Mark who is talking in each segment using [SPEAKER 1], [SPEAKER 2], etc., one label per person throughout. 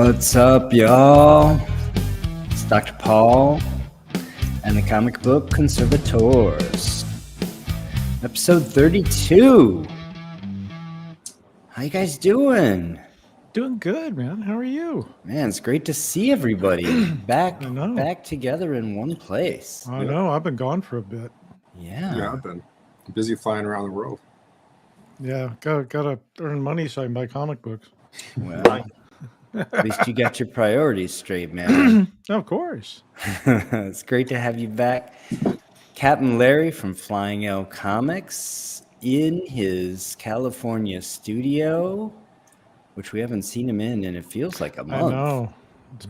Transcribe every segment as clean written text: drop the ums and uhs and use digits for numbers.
[SPEAKER 1] What's up, y'all? It's Dr. Paul and the Comic Book Conservators. Episode 32. How you guys doing?
[SPEAKER 2] Doing good, man. How are you?
[SPEAKER 1] Man, it's great to see everybody back together in one place.
[SPEAKER 2] I know. I've been gone for a bit.
[SPEAKER 1] Yeah,
[SPEAKER 3] I've been busy flying around the world.
[SPEAKER 2] Yeah, gotta earn money so I can buy comic books.
[SPEAKER 1] Well, at least you got your priorities straight, man.
[SPEAKER 2] Of course.
[SPEAKER 1] It's great to have you back. Captain Larry from Flying L Comics in his California studio, which we haven't seen him in, and it feels like a month.
[SPEAKER 2] I know. It's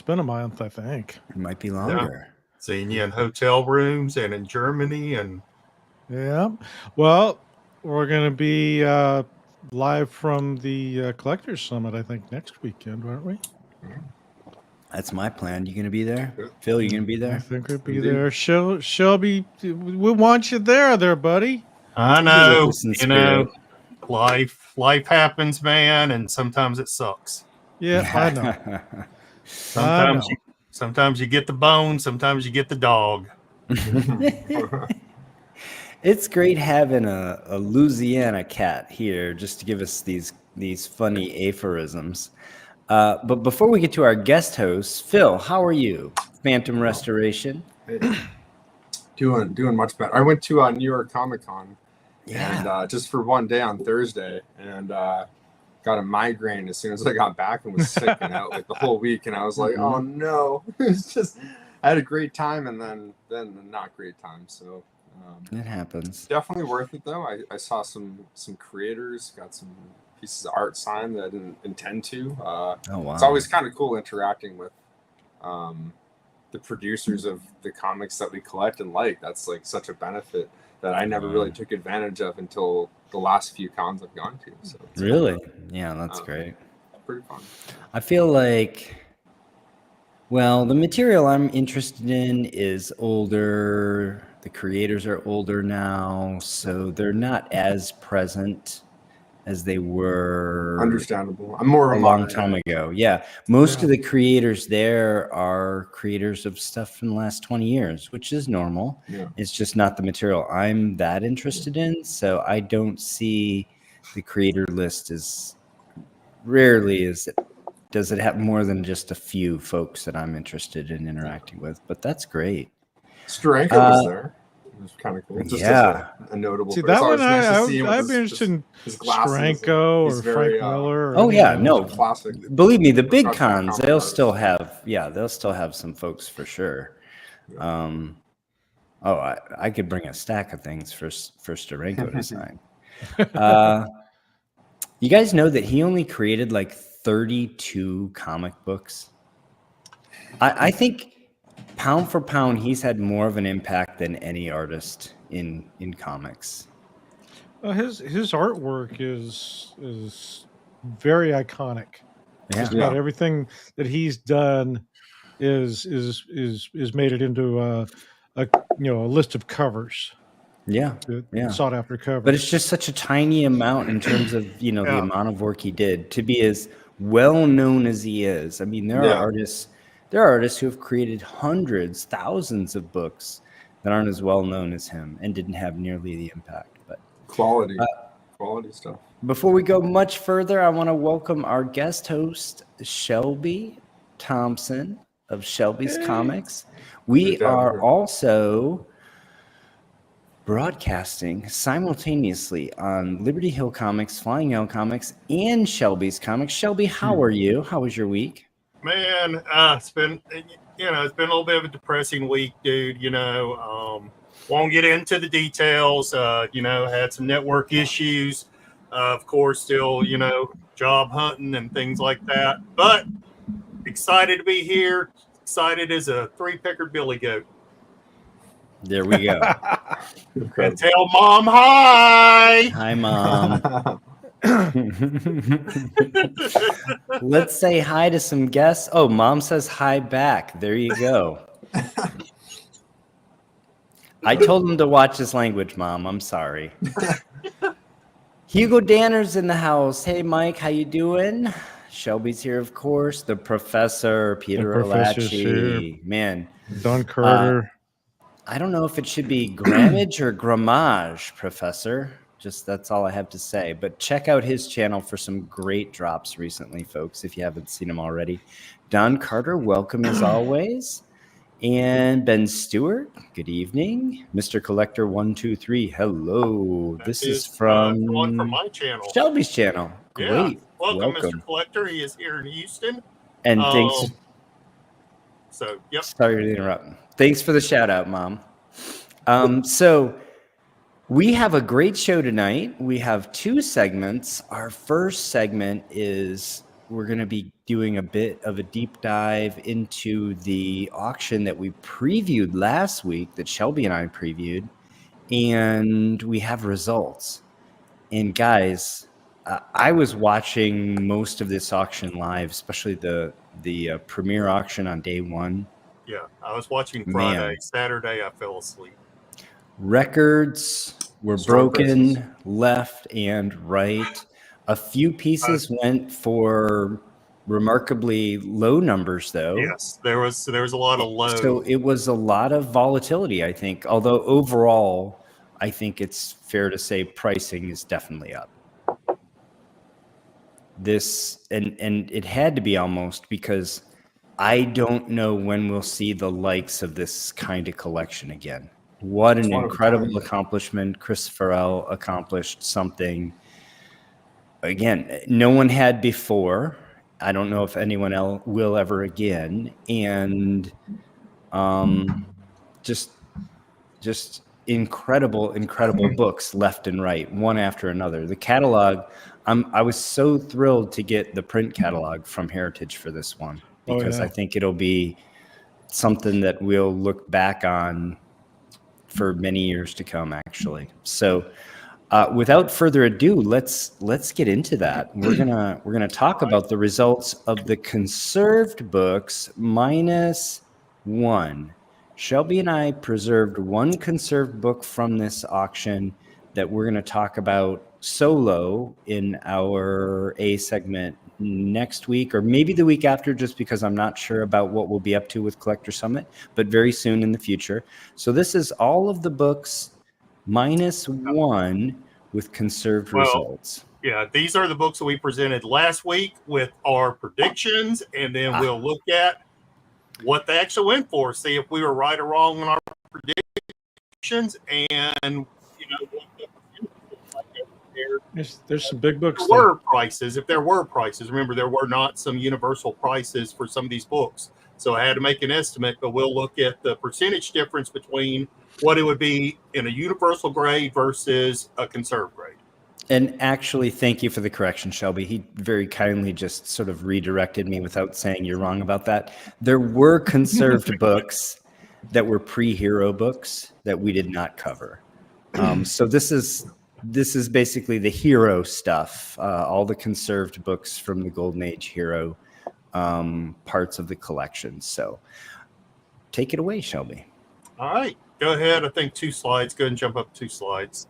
[SPEAKER 2] been a month, I think.
[SPEAKER 1] It might be longer.
[SPEAKER 4] Yeah. Seeing you in hotel rooms and in Germany and
[SPEAKER 2] Yeah. Well, we're gonna be live from the Collectors Summit, I think, next weekend, aren't we?
[SPEAKER 1] That's my plan. You gonna be there? Phil, you gonna be
[SPEAKER 2] I
[SPEAKER 1] there?
[SPEAKER 2] think we'll be there. Shelby, we want you there, buddy.
[SPEAKER 4] I know,
[SPEAKER 1] With us in
[SPEAKER 4] you know,
[SPEAKER 1] spirit.
[SPEAKER 4] life happens, man, and sometimes it sucks.
[SPEAKER 2] Yeah, I know.
[SPEAKER 4] Sometimes you get the bone, sometimes you get the dog.
[SPEAKER 1] It's great having a Louisiana cat here just to give us these funny aphorisms. But before we get to our guest host, Phil, how are you? Phantom Restoration.
[SPEAKER 3] Doing much better. I went to New York Comic Con,
[SPEAKER 1] Yeah.
[SPEAKER 3] and just for one day on Thursday, and got a migraine as soon as I got back and was sick and out like the whole week. And I was like, oh no, it's just I had a great time and then not great time. So
[SPEAKER 1] It happens.
[SPEAKER 3] definitely worth it though. I saw some creators, got some pieces of art signed that I didn't intend to.
[SPEAKER 1] Oh wow.
[SPEAKER 3] It's always kind of cool interacting with the producers of the comics that we collect and like. That's like such a benefit that I never really took advantage of until the last few cons I've gone to. So it's
[SPEAKER 1] Really? Yeah, that's great.
[SPEAKER 3] pretty fun.
[SPEAKER 1] I feel like, well, the material I'm interested in is older. The creators are older now, so they're not as present as they were
[SPEAKER 3] Understandable. I'm more
[SPEAKER 1] a
[SPEAKER 3] of
[SPEAKER 1] long time ago. Yeah. Most of the creators there are creators of stuff from the last 20 years, which is normal.
[SPEAKER 3] Yeah.
[SPEAKER 1] It's just not the material I'm that interested in. So I don't see the creator list as rarely does it have more than just a few folks that I'm interested in interacting with, but that's great.
[SPEAKER 3] Steranko was there. It was kind of cool. Just
[SPEAKER 1] Yeah.
[SPEAKER 3] as a notable
[SPEAKER 2] See,
[SPEAKER 3] person.
[SPEAKER 2] that
[SPEAKER 3] It's
[SPEAKER 2] one,
[SPEAKER 3] always nice to see him with
[SPEAKER 2] I'd be interested in
[SPEAKER 3] his glasses.
[SPEAKER 2] Stranko
[SPEAKER 3] He's
[SPEAKER 2] or
[SPEAKER 3] very,
[SPEAKER 2] Frank Miller. Or
[SPEAKER 1] Oh yeah,
[SPEAKER 2] anything
[SPEAKER 1] no.
[SPEAKER 2] else.
[SPEAKER 3] classic.
[SPEAKER 1] Believe me, the big
[SPEAKER 3] Across the
[SPEAKER 1] cons,
[SPEAKER 3] comic
[SPEAKER 1] they'll
[SPEAKER 3] artists.
[SPEAKER 1] still have some folks for sure. I could bring a stack of things for Steranko to sign. You guys know that he only created like 32 comic books? I think pound for pound, he's had more of an impact than any artist in comics.
[SPEAKER 2] His artwork is very iconic.
[SPEAKER 1] Yeah.
[SPEAKER 2] Just about everything that he's done is made it into a list of covers.
[SPEAKER 1] Yeah.
[SPEAKER 2] Sought after covers.
[SPEAKER 1] But it's just such a tiny amount in terms of, the amount of work he did to be as well known as he is. I mean, there are artists who have created hundreds, thousands of books that aren't as well known as him and didn't have nearly the impact. But
[SPEAKER 3] Quality stuff.
[SPEAKER 1] before we go much further, I want to welcome our guest host, Shelby Thompson of Shelby's Comics. We
[SPEAKER 3] Good to have
[SPEAKER 1] are
[SPEAKER 3] her.
[SPEAKER 1] also broadcasting simultaneously on Liberty Hill Comics, Flying L Comics, and Shelby's Comics. Shelby, how are you? How was your week?
[SPEAKER 4] Man, it's been a little bit of a depressing week, dude. Won't get into the details. Had some network issues. Of course, still, job hunting and things like that. But excited to be here. Excited as a three-peckered billy goat.
[SPEAKER 1] There we go.
[SPEAKER 4] And tell Mom hi.
[SPEAKER 1] Hi, Mom. Let's say hi to some guests. Oh, Mom says hi back. There you go. I told him to watch his language, Mom. I'm sorry. Hugo Danner's in the house. Hey, Mike, how you doing? Shelby's here, of course. The professor, Peter
[SPEAKER 2] professor's
[SPEAKER 1] Olachi. Man,
[SPEAKER 2] Don Carter.
[SPEAKER 1] I don't know if it should be grammage or grammage, Professor. Just that's all I have to say. But check out his channel for some great drops recently, folks, if you haven't seen him already. Don Carter, welcome as always. And Ben Stewart, good evening. Mr. Collector 123, hello. This is from
[SPEAKER 4] one from my channel,
[SPEAKER 1] Shelby's channel. Great.
[SPEAKER 4] Yeah. Welcome, Mr. Collector. He is here in Houston.
[SPEAKER 1] And thanks.
[SPEAKER 4] So, yep.
[SPEAKER 1] Sorry to interrupt. Thanks for the shout out, Mom. So we have a great show tonight. We have two segments. Our first segment is we're going to be doing a bit of a deep dive into the auction that we previewed last week, that Shelby and I previewed, and we have results. And guys, I was watching most of this auction live, especially the premiere auction on day one.
[SPEAKER 4] Yeah, I was watching Friday. Man. Saturday, I fell asleep.
[SPEAKER 1] Records were broken left and right. A few pieces went for remarkably low numbers, though.
[SPEAKER 4] Yes, there was a lot of low.
[SPEAKER 1] So it was a lot of volatility, I think. Although overall, I think it's fair to say pricing is definitely up. This and it had to be almost, because I don't know when we'll see the likes of this kind of collection again. What an incredible accomplishment. Chris Farrell accomplished something, again, no one had before. I don't know if anyone else will ever again. And just incredible books left and right, one after another. The catalog, I was so thrilled to get the print catalog from Heritage for this one, because I think it'll be something that we'll look back on for many years to come, actually. So without further ado, let's get into that. We're gonna talk about the results of the conserved books -1. Shelby and I preserved one conserved book from this auction that we're going to talk about solo in our A segment next week, or maybe the week after, just because I'm not sure about what we'll be up to with Collector Summit, but very soon in the future. So this is all of the books -1 with conserved results.
[SPEAKER 4] Yeah, these are the books that we presented last week with our predictions, and then we'll look at what they actually went for, see if we were right or wrong on our predictions, and
[SPEAKER 2] there's some big books.
[SPEAKER 4] If there were prices, remember there were not some universal prices for some of these books, so I had to make an estimate. But we'll look at the percentage difference between what it would be in a universal grade versus a conserved grade.
[SPEAKER 1] And actually, thank you for the correction, Shelby. He very kindly just sort of redirected me without saying you're wrong about that. There were conserved books that were pre-hero books that we did not cover. So this is basically the hero stuff, all the conserved books from the Golden Age hero parts of the collection. So take it away, Shelby.
[SPEAKER 4] All right, go ahead. I think 2 slides. Go ahead and jump up 2 slides.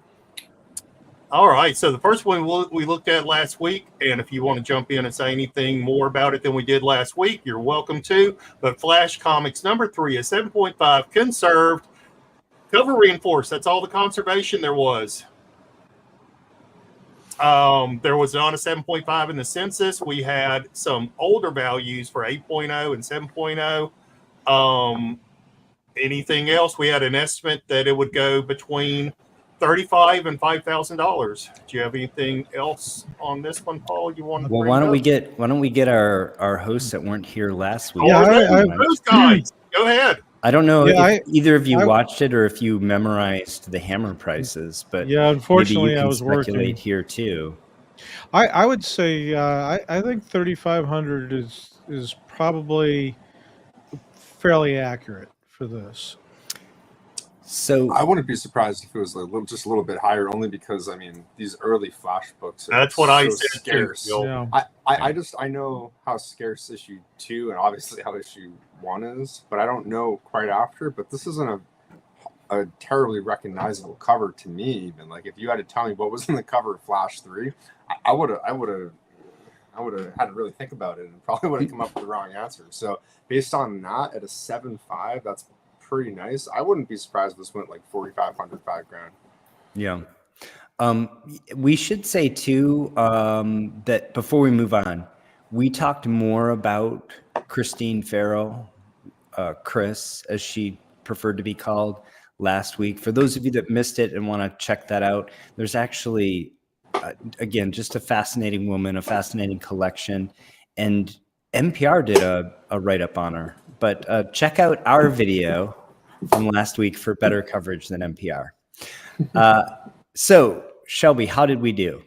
[SPEAKER 4] All right, so the first one we looked at last week, and if you want to jump in and say anything more about it than we did last week, you're welcome to. But Flash Comics #3 is 7.5 conserved, cover reinforced. That's all the conservation there was. There was not a 7.5 in the census. We had some older values for 8.0 and 7.0. Anything else? We had an estimate that it would go between $35,000 and $5,000. Do you have anything else on this one, Paul? You want to?
[SPEAKER 1] Well, why don't we get our hosts that weren't here last week?
[SPEAKER 2] Yeah,
[SPEAKER 4] those guys. Go ahead.
[SPEAKER 1] I don't know if either of you watched it or if you memorized the hammer prices, but
[SPEAKER 2] unfortunately,
[SPEAKER 1] maybe you can
[SPEAKER 2] I was
[SPEAKER 1] speculate
[SPEAKER 2] working
[SPEAKER 1] here too.
[SPEAKER 2] I would say I think 3,500 is probably fairly accurate for this.
[SPEAKER 1] So
[SPEAKER 3] I wouldn't be surprised if it was just a little bit higher, only because these early Flash books are
[SPEAKER 4] that's what I said
[SPEAKER 3] scarce.
[SPEAKER 4] Too,
[SPEAKER 2] yeah.
[SPEAKER 3] I know how scarce issue 2 and obviously how issue 1 is, but I don't know quite after. But this isn't a terribly recognizable cover to me. Even like if you had to tell me what was in the cover of Flash 3, I would have I would have had to really think about it and probably would have come up with the wrong answer. So based on that, at a 7.5, that's pretty nice. I wouldn't be surprised if this went like 4,500, $5,000.
[SPEAKER 1] Yeah. We should say too that before we move on, we talked more about Christine Farrell, Chris, as she preferred to be called, last week. For those of you that missed it and want to check that out, there's actually, again, just a fascinating woman, a fascinating collection, and NPR did a write-up on her. But check out our video from last week for better coverage than NPR. So, Shelby, how did we do?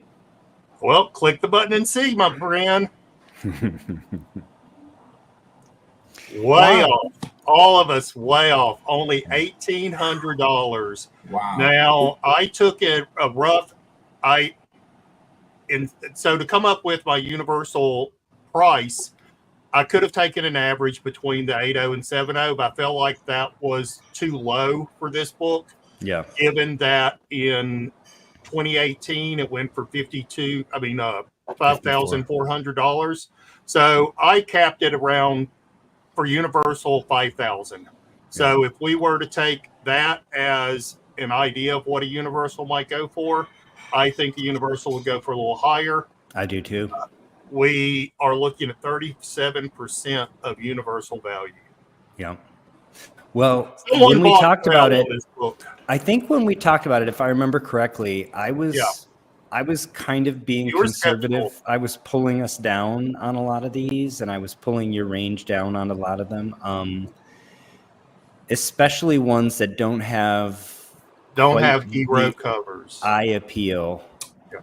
[SPEAKER 4] Well, click the button and see, my friend. Way off. All of us way off. Only $1,800.
[SPEAKER 3] Wow.
[SPEAKER 4] Now, I took a rough, so to come up with my universal price, I could have taken an average between the 8.0 and 7.0, but I felt like that was too low for this book.
[SPEAKER 1] Yeah.
[SPEAKER 4] Given that in 2018 it went for $5,400. So I capped it around for Universal 5,000. So if we were to take that as an idea of what a Universal might go for, I think a Universal would go for a little higher.
[SPEAKER 1] I do too.
[SPEAKER 4] We are looking at 37% of Universal value.
[SPEAKER 1] Yeah. Well, when we talked about it, I think when we talked about it, if I remember correctly, I was kind of being conservative. Skeptical. I was pulling us down on a lot of these, and I was pulling your range down on a lot of them, especially ones that don't have
[SPEAKER 4] hero covers.
[SPEAKER 1] Eye appeal.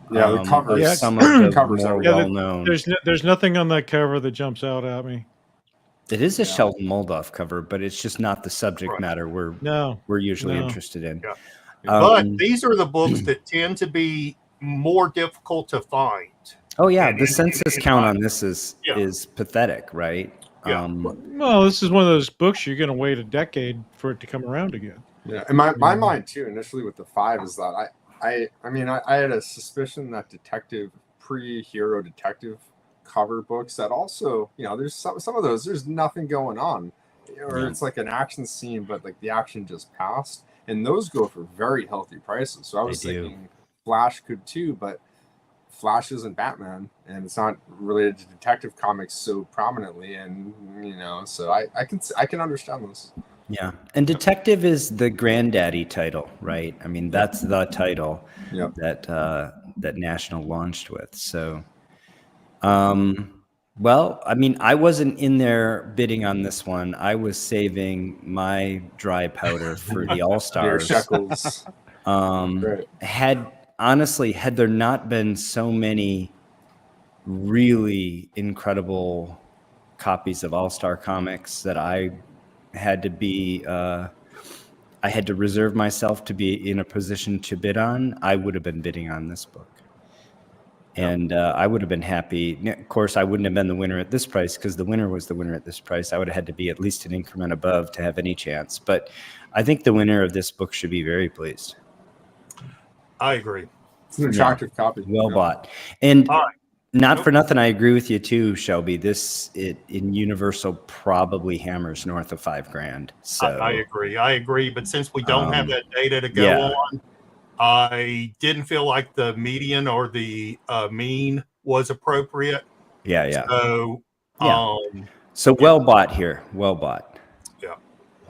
[SPEAKER 3] Yeah, the covers.
[SPEAKER 1] Yeah, some of the
[SPEAKER 3] covers
[SPEAKER 1] more well-known.
[SPEAKER 2] There's nothing on that cover that jumps out at me.
[SPEAKER 1] It is a Sheldon Moldoff cover, but it's just not the subject matter we're usually interested in.
[SPEAKER 4] Yeah. But these are the books that tend to be more difficult to find.
[SPEAKER 1] Oh yeah, the census count on this is pathetic, right?
[SPEAKER 4] Yeah.
[SPEAKER 2] Well, this is one of those books you're going to wait a decade for it to come around again.
[SPEAKER 3] Yeah, and my mind too, initially with the 5 is that I had a suspicion that pre-hero detective cover books that also, there's some of those, there's nothing going on, or it's like an action scene, but like the action just passed, and those go for very healthy prices. So I was thinking Flash could too, but Flash isn't Batman, and it's not related to detective comics so prominently, and so I can understand this.
[SPEAKER 1] Yeah, and detective is the granddaddy title, right? I mean, that's the title that National launched with. So, well, I mean, I wasn't in there bidding on this one. I was saving my dry powder for the All-Stars.
[SPEAKER 3] Shekels.
[SPEAKER 1] Had there not been so many really incredible copies of All-Star Comics that I had to reserve myself to be in a position to bid on, I would have been bidding on this book. And I would have been happy. Of course, I wouldn't have been the winner at this price because the winner was the winner at this price. I would have had to be at least an increment above to have any chance. But I think the winner of this book should be very pleased.
[SPEAKER 4] I agree.
[SPEAKER 3] It's an attractive copy.
[SPEAKER 1] Well bought. And not for nothing, I agree with you too, Shelby. In Universal probably hammers north of $5,000. So
[SPEAKER 4] I agree. But since we don't have that data to go on, I didn't feel like the median or the mean was appropriate.
[SPEAKER 1] Yeah.
[SPEAKER 4] So,
[SPEAKER 1] well bought here. Well bought.
[SPEAKER 4] Yeah.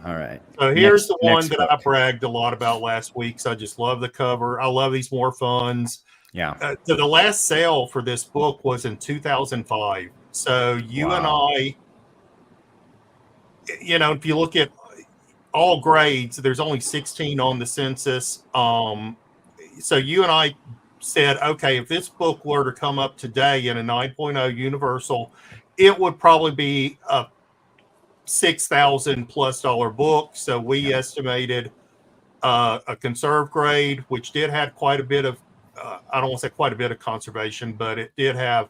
[SPEAKER 1] All right.
[SPEAKER 4] So here's the one that I bragged a lot about last week. So I just love the cover. I love these more funds.
[SPEAKER 1] Yeah.
[SPEAKER 4] So the last sale for this book was in 2005. So you and I, if you look at all grades, there's only 16 on the census. So you and I said, okay, if this book were to come up today in a 9.0 Universal, it would probably be a $6,000+ book. So we estimated a conserve grade, which did have quite a bit of, I don't want to say quite a bit of conservation, but it did have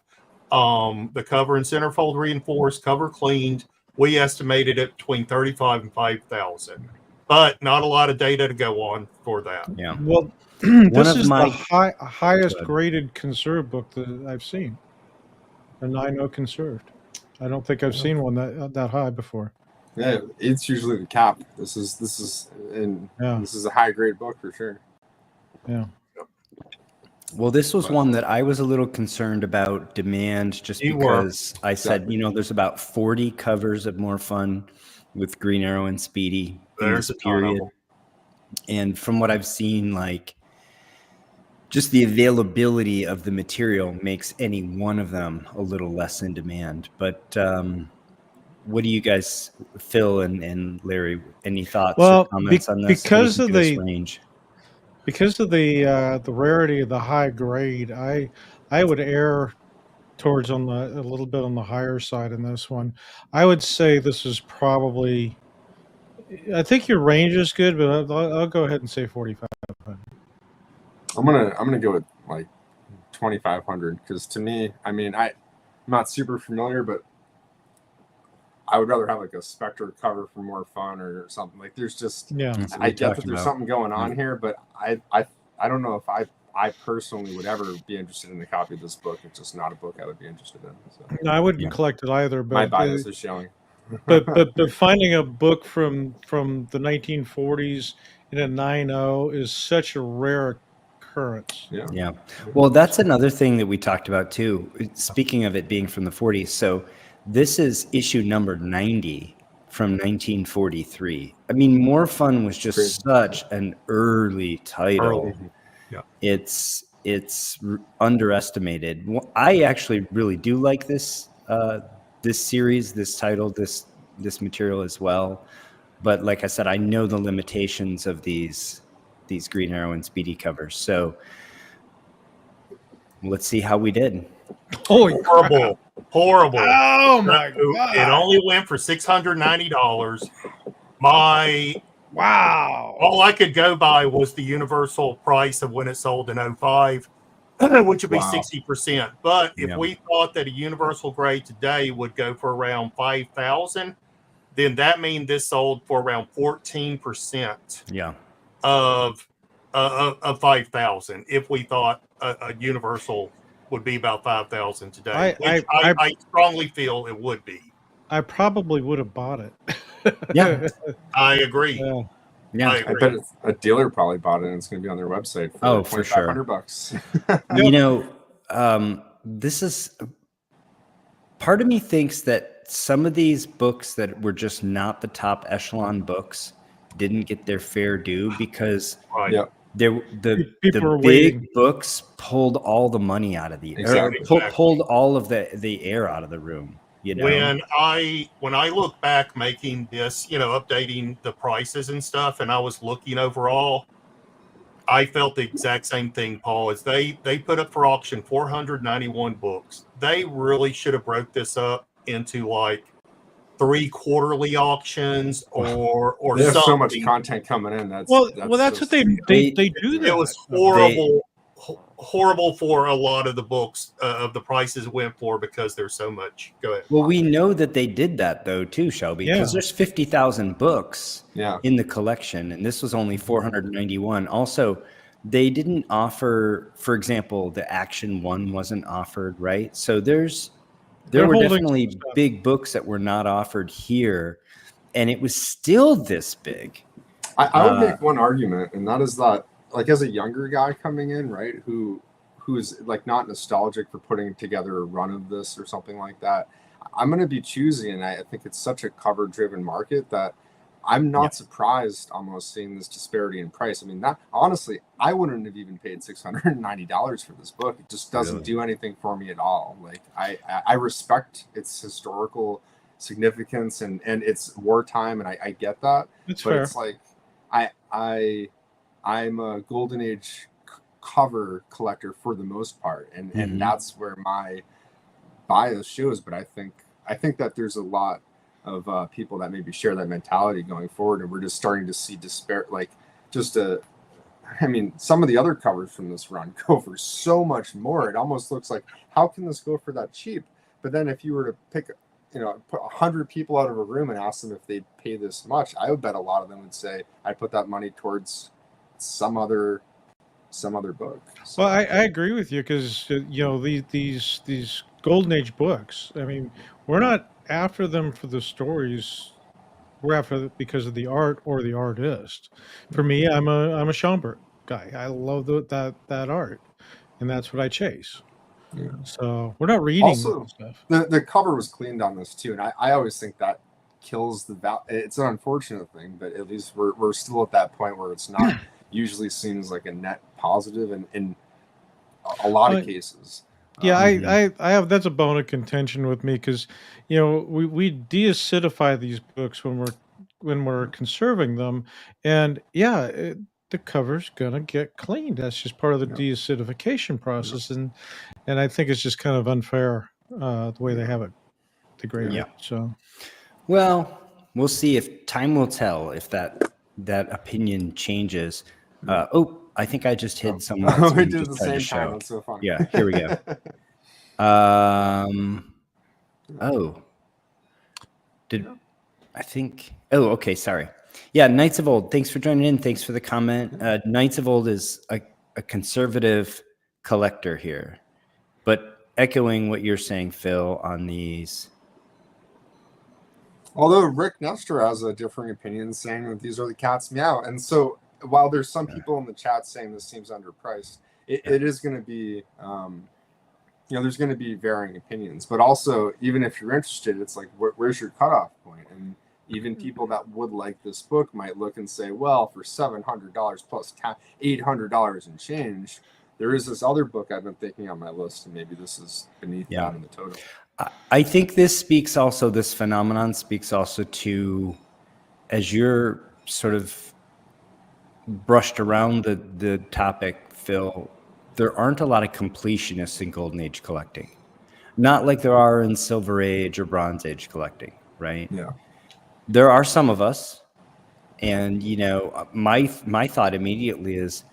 [SPEAKER 4] the cover and centerfold reinforced, cover cleaned. We estimated it between $35,000 and $5,000, but not a lot of data to go on for that.
[SPEAKER 1] Yeah.
[SPEAKER 2] Well, this is the highest graded conserve book that I've seen. a 9.0 conserved. I don't think I've seen one that high before.
[SPEAKER 3] Yeah, it's usually the cap. This is a high grade book for sure.
[SPEAKER 2] Yeah.
[SPEAKER 1] Well, this was one that I was a little concerned about demand, just because I said, there's about 40 covers of More Fun with Green Arrow and Speedy in this period. And from what I've seen, like, just the availability of the material makes any one of them a little less in demand. But what do you guys, Phil and Larry, any thoughts or comments on this?
[SPEAKER 2] Because of the range? Because of the rarity of the high grade, I would err towards a little bit on the higher side in this one. I would say this is probably. I think your range is good, but I'll go ahead and say 4,500.
[SPEAKER 3] I'm gonna go with like 2,500 because to me, I mean, I'm not super familiar, but I would rather have like a Spectre cover for More Fun or something. Like, there's just I get that there's something going on here, but I don't know if I personally would ever be interested in a copy of this book. It's just not a book I would be interested in. So.
[SPEAKER 2] No, I wouldn't collect it either. But
[SPEAKER 3] my bias is showing.
[SPEAKER 2] but finding a book from the 1940s in a 9.0 is such a rare occurrence.
[SPEAKER 1] Yeah. Well, that's another thing that we talked about too. Speaking of it being from the 40s, so this is issue number 90 from 1943. I mean, More Fun was just such an early title.
[SPEAKER 5] Yeah.
[SPEAKER 1] It's underestimated. I actually really do like this series, this title, this material as well. But like I said, I know the limitations of these Green Arrow and Speedy covers. So let's see how we did.
[SPEAKER 4] Horrible.
[SPEAKER 2] Oh my God.
[SPEAKER 4] It only went for $690. All I could go by was the universal price of when it sold in 2005, which would be 60%. But if we thought that a universal grade today would go for around 5,000, then that means this sold for around 14% of 5,000. If we thought a universal would be about 5,000 today, I strongly feel it would be.
[SPEAKER 2] I probably would have bought it.
[SPEAKER 4] I agree.
[SPEAKER 3] I bet a dealer probably bought it, and it's going to be on their website for
[SPEAKER 1] $2,500. This is part of me thinks that some of these books that were just not the top echelon books didn't get their fair due because the big books pulled all the money out of the air, pulled all of the air out of the room.
[SPEAKER 4] When I look back making this, updating the prices and stuff, and I was looking overall, I felt the exact same thing, Paul. As they put up for auction 491 books. They really should have broke this up into like 3 quarterly auctions or
[SPEAKER 3] there's
[SPEAKER 4] something.
[SPEAKER 3] So much content coming in. That's
[SPEAKER 2] what they do.
[SPEAKER 4] It was horrible. Horrible for a lot of the books of the prices went for because there's so much. Go ahead.
[SPEAKER 1] Well, we know that they did that though too, Shelby, because there's 50,000 books in the collection, and this was only 491. Also, they didn't offer, for example, the Action 1 wasn't offered, right? So there were definitely big books that were not offered here, and it was still this big.
[SPEAKER 3] I would make one argument, and that is that, like, as a younger guy coming in, right, who's like not nostalgic for putting together a run of this or something like that, I'm going to be choosy, and I think it's such a cover-driven market that I'm not surprised almost seeing this disparity in price. I mean, that honestly, I wouldn't have even paid $690 for this book. It just doesn't do anything for me at all. Like, I respect its historical significance and it's wartime, and I get that.
[SPEAKER 2] It's fair.
[SPEAKER 3] It's like I'm a Golden Age cover collector for the most part, and that's where my bias shows. But I think that there's a lot of people that maybe share that mentality going forward, and we're just starting to see some of the other covers from this run go for so much more. It almost looks like, how can this go for that cheap? But then if you were to pick, put 100 people out of a room and ask them if they'd pay this much, I would bet a lot of them would say, I put that money towards some other some other book. So,
[SPEAKER 2] Well, I agree with you because these golden age books. I mean, we're not after them for the stories. We're after it because of the art or the artist. For me, I'm a Schomburg guy. I love that art, and that's what I chase.
[SPEAKER 3] yeah.
[SPEAKER 2] So we're not reading
[SPEAKER 3] Also,
[SPEAKER 2] stuff.
[SPEAKER 3] the cover was cleaned on this too, and I always think that kills the value. It's an unfortunate thing, but at least we're still at that point where it's not usually seen as like a net positive in a lot of cases.
[SPEAKER 2] Yeah, I have that's a bone of contention with me because we deacidify these books when we're conserving them, and the cover's gonna get cleaned. That's just part of the deacidification process, and I think it's just kind of unfair the way they have it degraded. So,
[SPEAKER 1] well, we'll see if time will tell if that opinion changes. I think I just hid someone.
[SPEAKER 3] We did the same time. That's so funny.
[SPEAKER 1] Yeah, here we go. Okay, sorry. Yeah, Knights of Old, thanks for joining in. Thanks for the comment. Knights of Old is a conservative collector here, but echoing what you're saying, Phil, on these.
[SPEAKER 3] Although Rick Nestor has a differing opinion, saying that these are the cat's meow. And so while there's some people in the chat saying this seems underpriced, it is going to be, there's going to be varying opinions. But also, even if you're interested, it's like, where's your cutoff point? And even people that would like this book might look and say, well, for $700 plus $800 and change, there is this other book I've been thinking on my list, and maybe this is beneath that in the total.
[SPEAKER 1] I think this phenomenon speaks also to, as you're sort of brushed around the topic, Phil, there aren't a lot of completionists in Golden Age collecting. Not like there are in Silver Age or Bronze Age collecting, right?
[SPEAKER 3] Yeah.
[SPEAKER 1] There are some of us, and my thought immediately is,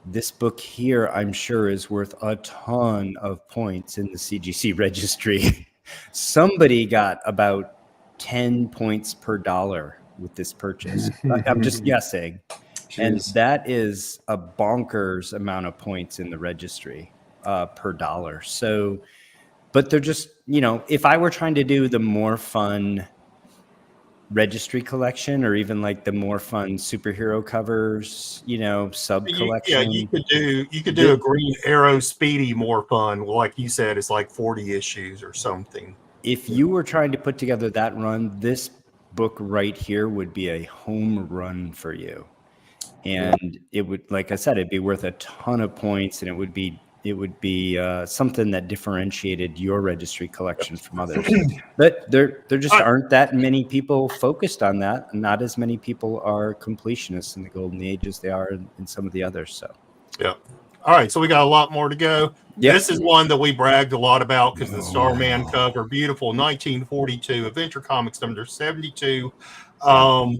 [SPEAKER 1] this book here, I'm sure, is worth a ton of points in the CGC registry. Somebody got about 10 points per dollar with this purchase. I'm just guessing. Jeez. And that is a bonkers amount of points in the registry per dollar. So, but they're just, if I were trying to do the more fun registry collection, or even like the more fun superhero covers, sub collection.
[SPEAKER 4] Yeah, you could do a Green Arrow Speedy more fun. Like you said, it's like 40 issues or something.
[SPEAKER 1] If you were trying to put together that run, this book right here would be a home run for you. And it would, like I said, it'd be worth a ton of points, and it would be something that differentiated your registry collection from others. But there just aren't that many people focused on that. Not as many people are completionists in the Golden Age as they are in some of the others. So,
[SPEAKER 4] yeah. All right, so we got a lot more to go. Yep. This is one that we bragged a lot about because the Starman cover, beautiful, 1942, Adventure Comics number 72.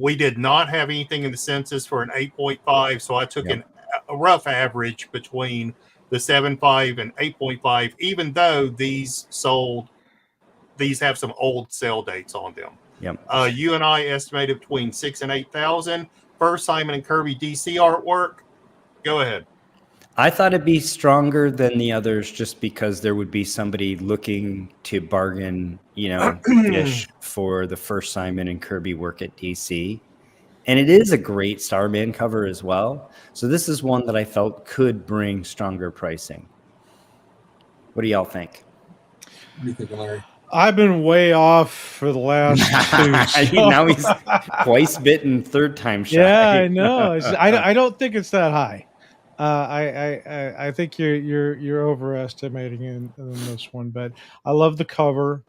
[SPEAKER 4] We did not have anything in the census for an 8.5, so I took a rough average between the 7.5 and 8.5, even though these have some old sale dates on them.
[SPEAKER 1] Yep.
[SPEAKER 4] You and I estimated between 6,000 and 8,000. First Simon and Kirby DC artwork. Go ahead.
[SPEAKER 1] I thought it'd be stronger than the others just because there would be somebody looking to bargain, fish for the first Simon and Kirby work at DC. And it is a great Starman cover as well. So this is one that I felt could bring stronger pricing. What do y'all think?
[SPEAKER 3] What do you think, Larry?
[SPEAKER 2] I've been way off for the last two. So.
[SPEAKER 1] Now he's twice bitten, third time shy.
[SPEAKER 2] Yeah, I know. I don't think it's that high. I think you're overestimating in this one, but I love the cover.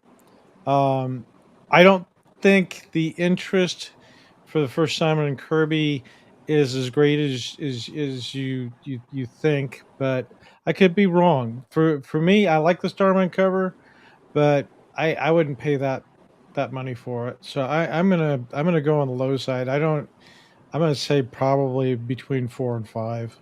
[SPEAKER 2] I don't think the interest for the first Simon and Kirby is as great as you think, but I could be wrong. For me, I like the Starman cover, but I wouldn't pay that money for it. So I'm gonna go on the low side. I'm gonna say probably between 4 and 5.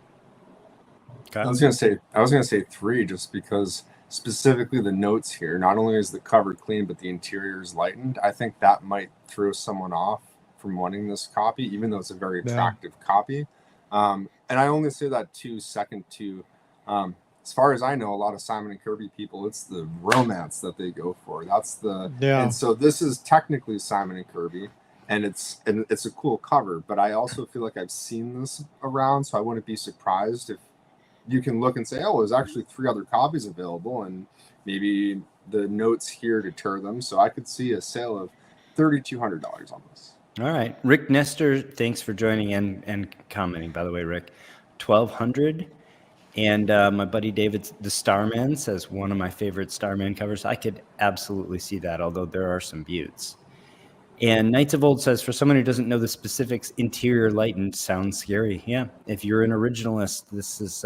[SPEAKER 3] I was gonna say 3, just because specifically the notes here. Not only is the cover clean, but the interior is lightened. I think that might throw someone off from wanting this copy, even though it's a very attractive copy. And I only say that too, second to, as far as I know, a lot of Simon and Kirby people, it's the romance that they go for. That's the and so this is technically Simon and Kirby, and it's a cool cover. But I also feel like I've seen this around, so I wouldn't be surprised if you can look and say, oh, there's actually 3 other copies available, and maybe the notes here deter them. So I could see a sale of $3,200 on this.
[SPEAKER 1] All right, Rick Nestor, thanks for joining and commenting. By the way, Rick, 1,200. And my buddy David, the Starman, says one of my favorite Starman covers. I could absolutely see that, although there are some buttes. And Knights of Old says, for someone who doesn't know the specifics, interior lightened sounds scary. Yeah, if you're an originalist, this is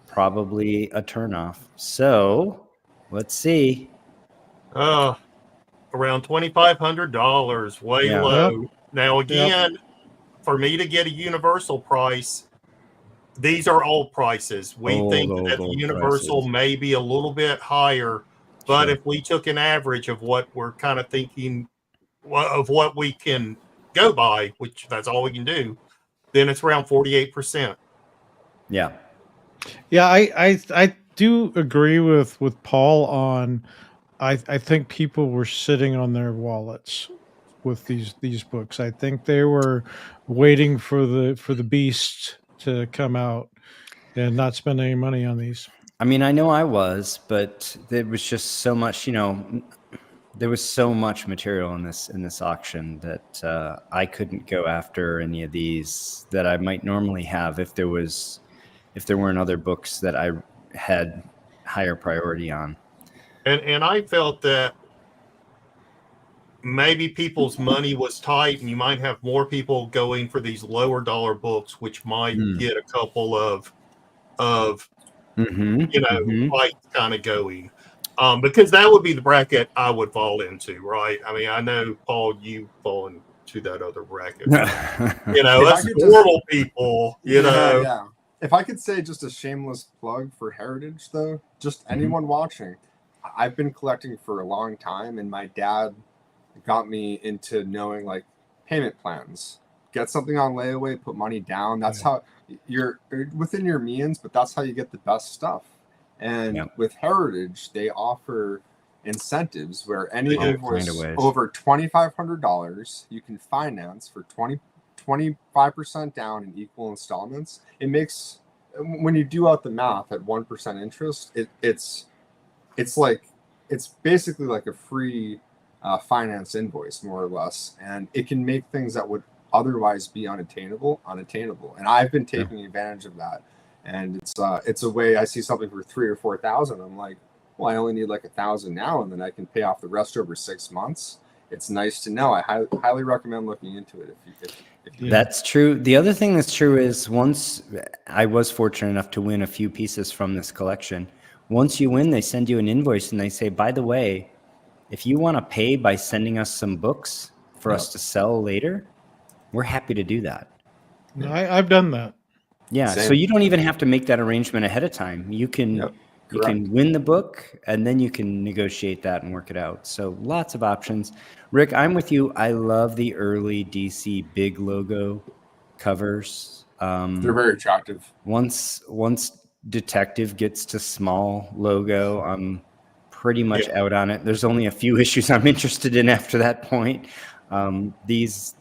[SPEAKER 1] probably a turnoff. So let's see.
[SPEAKER 4] Around $2,500, way low. Now again, for me to get a universal price, these are old prices. We think that the universal may be a little bit higher, but if we took an average of what we're kind of thinking of what we can go by, which that's all we can do, then it's around 48%.
[SPEAKER 1] Yeah.
[SPEAKER 2] Yeah, I do agree with Paul on I think people were sitting on their wallets with these books. I think they were waiting for the beast to come out and not spend any money on these.
[SPEAKER 1] I mean, I know I was, but there was just so much, there was so much material in this auction that I couldn't go after any of these that I might normally have if there weren't other books that I had higher priority on.
[SPEAKER 4] And I felt that maybe people's money was tight, and you might have more people going for these lower dollar books, which might get a couple of fights kind of going. Because that would be the bracket I would fall into, right? I mean, I know, Paul, you fall into that other bracket. Us normal people,
[SPEAKER 3] Yeah. If I could say just a shameless plug for Heritage, though, just anyone watching, I've been collecting for a long time, and my dad got me into knowing like payment plans. Get something on layaway, put money down. That's how you're within your means, but that's how you get the best stuff. And with Heritage, they offer incentives where any invoice over $2,500 you can finance for 25% down in equal installments. It makes, when you do out the math at 1% interest, it's basically like a free finance invoice, more or less, and it can make things that would otherwise be unattainable. And I've been taking advantage of that. And it's a way. I see something for $3,000 or $4,000. I'm like, well, I only need like $1,000 now, and then I can pay off the rest over 6 months. It's nice to know. I highly recommend looking into it. If you
[SPEAKER 1] That's true. The other thing that's true is once I was fortunate enough to win a few pieces from this collection. Once you win, they send you an invoice and they say, by the way, if you want to pay by sending us some books for us to sell later, we're happy to do that.
[SPEAKER 2] I've done that.
[SPEAKER 1] Yeah, same. So you don't even have to make that arrangement ahead of time. You can win the book, and then you can negotiate that and work it out. So lots of options. Rick, I'm with you. I love the early DC big logo covers.
[SPEAKER 3] They're very attractive.
[SPEAKER 1] Once Detective gets to small logo, I'm pretty much out on it. There's only a few issues I'm interested in after that point. These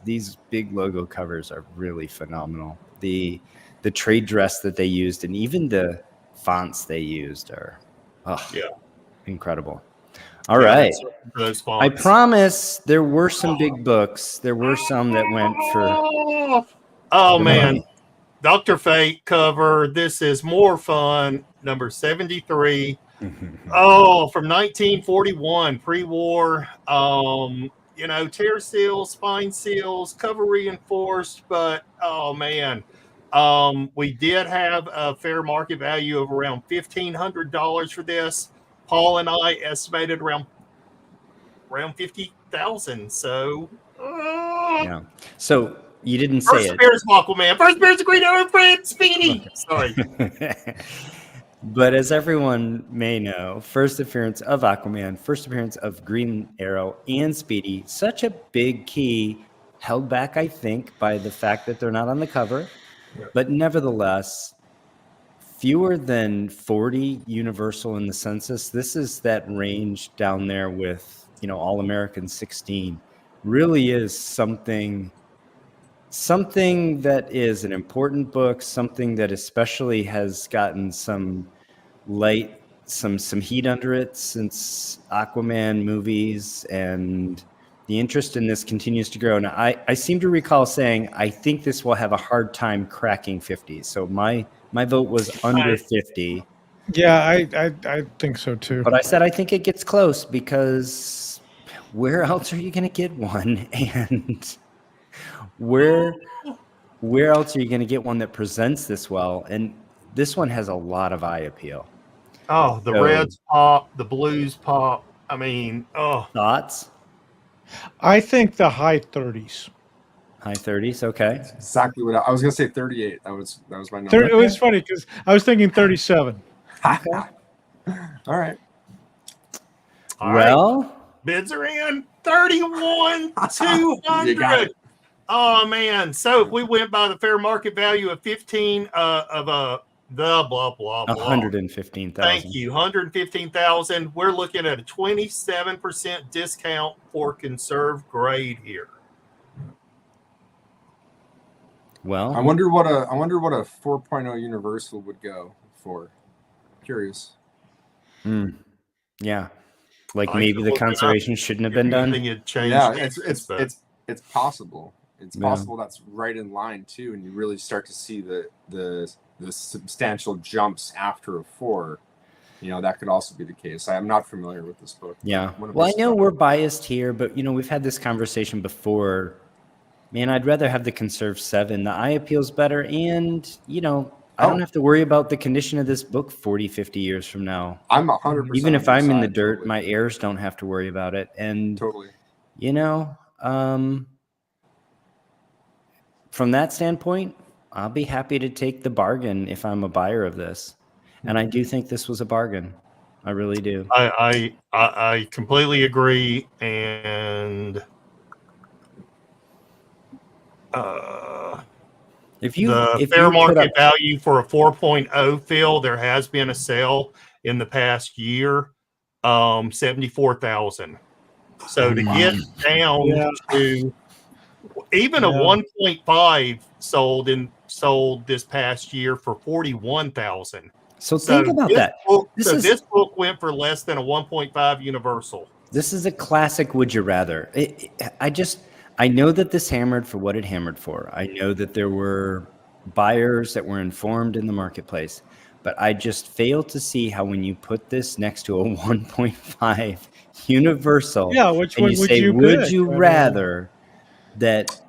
[SPEAKER 1] big logo covers are really phenomenal. The trade dress that they used and even the fonts they used are incredible. All right. I promise there were some big books. There were some that went for
[SPEAKER 4] man. Dr. Fate cover. This is more fun. Number 73. From 1941, pre-war. Tear seals, spine seals, cover reinforced, but we did have a fair market value of around $1,500 for this. Paul and I estimated around $50,000. So
[SPEAKER 1] So you didn't say
[SPEAKER 4] First appearance of Aquaman. First appearance of Green Arrow, Fred Speedy. Sorry.
[SPEAKER 1] But as everyone may know, first appearance of Aquaman, first appearance of Green Arrow and Speedy, such a big key, held back, I think, by the fact that they're not on the cover. But nevertheless, fewer than 40 universal in the census. This is that range down there with, All American 16. Really is something that is an important book, something that especially has gotten some light, some heat under it since Aquaman movies, and the interest in this continues to grow. And I seem to recall saying I think this will have a hard time cracking 50. So my vote was under 50.
[SPEAKER 2] Yeah, I think so too.
[SPEAKER 1] But I said I think it gets close, because where else are you going to get one? And where else are you going to get one that presents this well? And this one has a lot of eye appeal.
[SPEAKER 4] Oh, the reds pop, the blues pop. I mean,
[SPEAKER 1] Thoughts?
[SPEAKER 2] I think the high 30s.
[SPEAKER 1] High 30s, okay.
[SPEAKER 3] That's exactly what I was going to say. 38. That was my number.
[SPEAKER 2] It was funny because I was thinking 37.
[SPEAKER 3] All right.
[SPEAKER 1] Well,
[SPEAKER 4] bids are in. 31,200.
[SPEAKER 3] You got it.
[SPEAKER 4] Oh man! So if we went by the fair market value of 15 of the blah blah blah,
[SPEAKER 1] 115,000.
[SPEAKER 4] Thank you, 115,000. We're looking at a 27% discount for conserved grade here.
[SPEAKER 1] Well,
[SPEAKER 3] I wonder what a 4.0 universal would go for. Curious.
[SPEAKER 1] Yeah, like maybe the conservation shouldn't have been done.
[SPEAKER 3] Yeah, it's possible. It's possible that's right in line too, and you really start to see the substantial jumps after a 4. That could also be the case. I am not familiar with this book.
[SPEAKER 1] Yeah. Well, I know we're biased here, but we've had this conversation before. Man, I'd rather have the conserved 7. The eye appeal's better, and I don't have to worry about the condition of this book 40, 50 years from now.
[SPEAKER 3] I'm 100%.
[SPEAKER 1] Even if I'm in the dirt, totally. My heirs don't have to worry about it. And
[SPEAKER 3] totally.
[SPEAKER 1] From that standpoint, I'll be happy to take the bargain if I'm a buyer of this. And I do think this was a bargain. I really do.
[SPEAKER 4] I completely agree. And if fair market value for a 4.0 Phil, there has been a sale in the past year, 74,000. So to get down to even a 1.5 sold this past year for 41,000.
[SPEAKER 1] So think about that.
[SPEAKER 4] This book went for less than a 1.5 universal.
[SPEAKER 1] This is a classic would you rather. I know that this hammered for what it hammered for. I know that there were buyers that were informed in the marketplace, but I just fail to see how when you put this next to a 1.5 universal,
[SPEAKER 2] which
[SPEAKER 1] and
[SPEAKER 2] one
[SPEAKER 1] you say,
[SPEAKER 2] you
[SPEAKER 1] would you rather that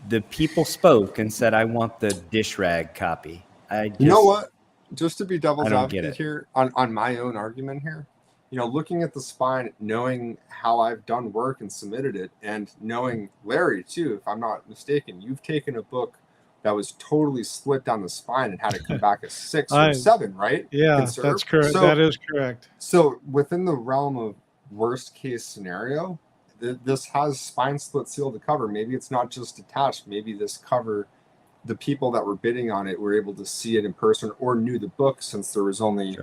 [SPEAKER 1] the people spoke and said, I want the dish rag copy.
[SPEAKER 3] You know what? Just to be devil's advocate here on my own argument here, looking at the spine, knowing how I've done work and submitted it, and knowing Larry too, if I'm not mistaken, you've taken a book that was totally split down the spine and had it come back a 6 or 7, right?
[SPEAKER 2] Yeah,
[SPEAKER 3] conserved.
[SPEAKER 2] That's correct. That is correct.
[SPEAKER 3] So within the realm of worst case scenario, this has spine split seal to cover. Maybe it's not just attached. Maybe this cover, the people that were bidding on it were able to see it in person or knew the book, since there was only